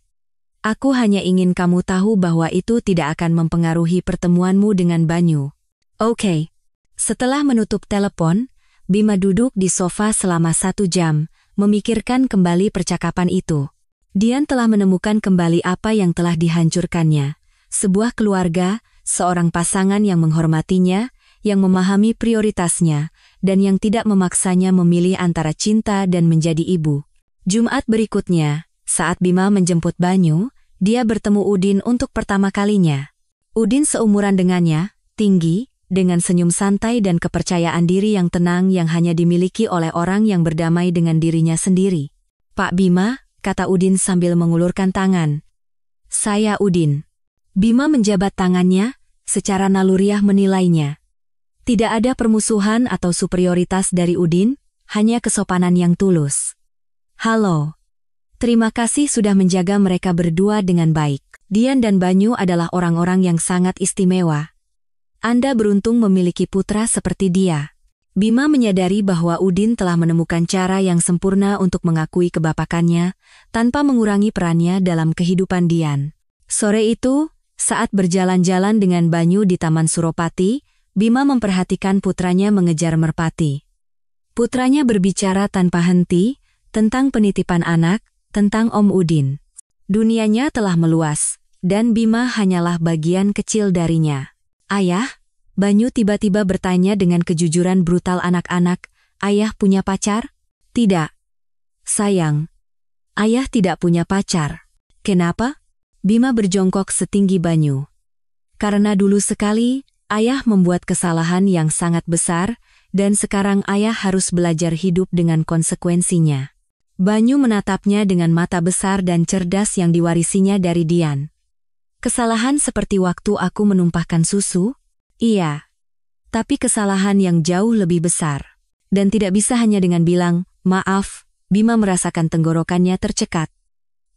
Aku hanya ingin kamu tahu bahwa itu tidak akan mempengaruhi pertemuanmu dengan Banyu. Oke. Setelah menutup telepon, Bima duduk di sofa selama 1 jam, memikirkan kembali percakapan itu. Dian telah menemukan kembali apa yang telah dihancurkannya. Sebuah keluarga, seorang pasangan yang menghormatinya, yang memahami prioritasnya, dan yang tidak memaksanya memilih antara cinta dan menjadi ibu. Jumat berikutnya, saat Bima menjemput Banyu, dia bertemu Udin untuk pertama kalinya. Udin seumuran dengannya, tinggi, dengan senyum santai dan kepercayaan diri yang tenang yang hanya dimiliki oleh orang yang berdamai dengan dirinya sendiri. Pak Bima, kata Udin sambil mengulurkan tangan. Saya Udin. Bima menjabat tangannya, secara naluriah menilainya. Tidak ada permusuhan atau superioritas dari Udin, hanya kesopanan yang tulus. Halo. Terima kasih sudah menjaga mereka berdua dengan baik. Dian dan Banyu adalah orang-orang yang sangat istimewa. Anda beruntung memiliki putra seperti dia. Bima menyadari bahwa Udin telah menemukan cara yang sempurna untuk mengakui kebapakannya, tanpa mengurangi perannya dalam kehidupan Dian. Sore itu, saat berjalan-jalan dengan Banyu di Taman Suropati, Bima memperhatikan putranya mengejar merpati. Putranya berbicara tanpa henti, tentang penitipan anak, tentang Om Udin. Dunianya telah meluas, dan Bima hanyalah bagian kecil darinya. Ayah, Banyu tiba-tiba bertanya dengan kejujuran brutal anak-anak, ayah punya pacar? Tidak. Sayang, ayah tidak punya pacar. Kenapa? Bima berjongkok setinggi Banyu. Karena dulu sekali, ayah membuat kesalahan yang sangat besar, dan sekarang ayah harus belajar hidup dengan konsekuensinya. Banyu menatapnya dengan mata besar dan cerdas yang diwarisinya dari Dian. Kesalahan seperti waktu aku menumpahkan susu? Iya. Tapi kesalahan yang jauh lebih besar. Dan tidak bisa hanya dengan bilang, maaf, Bima merasakan tenggorokannya tercekat.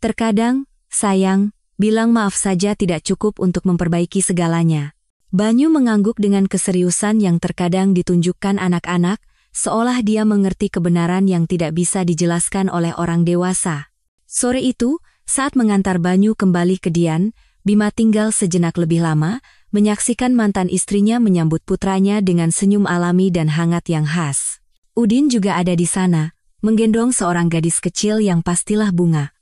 Terkadang, sayang, bilang maaf saja tidak cukup untuk memperbaiki segalanya. Banyu mengangguk dengan keseriusan yang terkadang ditunjukkan anak-anak, seolah dia mengerti kebenaran yang tidak bisa dijelaskan oleh orang dewasa. Sore itu, saat mengantar Banyu kembali ke Dian, Bima tinggal sejenak lebih lama, menyaksikan mantan istrinya menyambut putranya dengan senyum alami dan hangat yang khas. Udin juga ada di sana, menggendong seorang gadis kecil yang pastilah Bunga.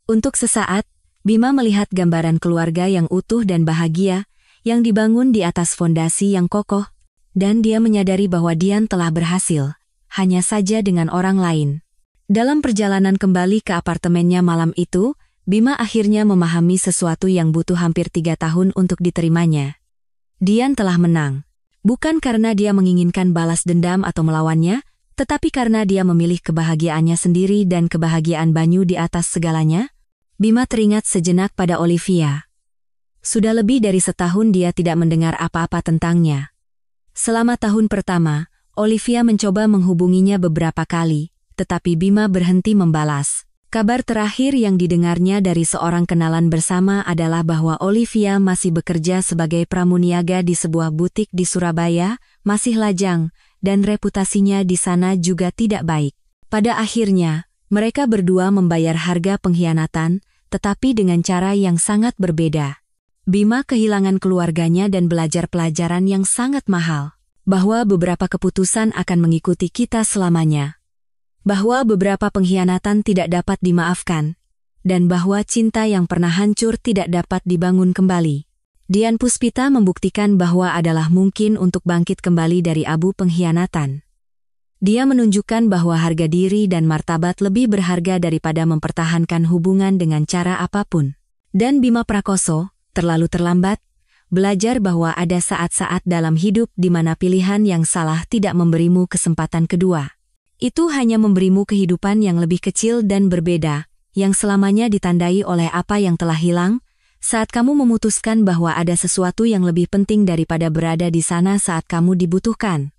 Untuk sesaat, Bima melihat gambaran keluarga yang utuh dan bahagia, yang dibangun di atas fondasi yang kokoh, dan dia menyadari bahwa Dian telah berhasil, hanya saja dengan orang lain. Dalam perjalanan kembali ke apartemennya malam itu, Bima akhirnya memahami sesuatu yang butuh hampir 3 tahun untuk diterimanya. Dian telah menang. Bukan karena dia menginginkan balas dendam atau melawannya, tetapi karena dia memilih kebahagiaannya sendiri dan kebahagiaan Banyu di atas segalanya. Bima teringat sejenak pada Olivia. Sudah lebih dari setahun dia tidak mendengar apa-apa tentangnya. Selama tahun pertama, Olivia mencoba menghubunginya beberapa kali, tetapi Bima berhenti membalas. Kabar terakhir yang didengarnya dari seorang kenalan bersama adalah bahwa Olivia masih bekerja sebagai pramuniaga di sebuah butik di Surabaya, masih lajang, dan reputasinya di sana juga tidak baik. Pada akhirnya, mereka berdua membayar harga pengkhianatan, tetapi dengan cara yang sangat berbeda. Bima kehilangan keluarganya dan belajar pelajaran yang sangat mahal, bahwa beberapa keputusan akan mengikuti kita selamanya. Bahwa beberapa pengkhianatan tidak dapat dimaafkan, dan bahwa cinta yang pernah hancur tidak dapat dibangun kembali. Dian Puspita membuktikan bahwa adalah mungkin untuk bangkit kembali dari abu pengkhianatan. Dia menunjukkan bahwa harga diri dan martabat lebih berharga daripada mempertahankan hubungan dengan cara apapun. Dan Bima Prakoso, terlalu terlambat, belajar bahwa ada saat-saat dalam hidup di mana pilihan yang salah tidak memberimu kesempatan kedua. Itu hanya memberimu kehidupan yang lebih kecil dan berbeda, yang selamanya ditandai oleh apa yang telah hilang, saat kamu memutuskan bahwa ada sesuatu yang lebih penting daripada berada di sana saat kamu dibutuhkan.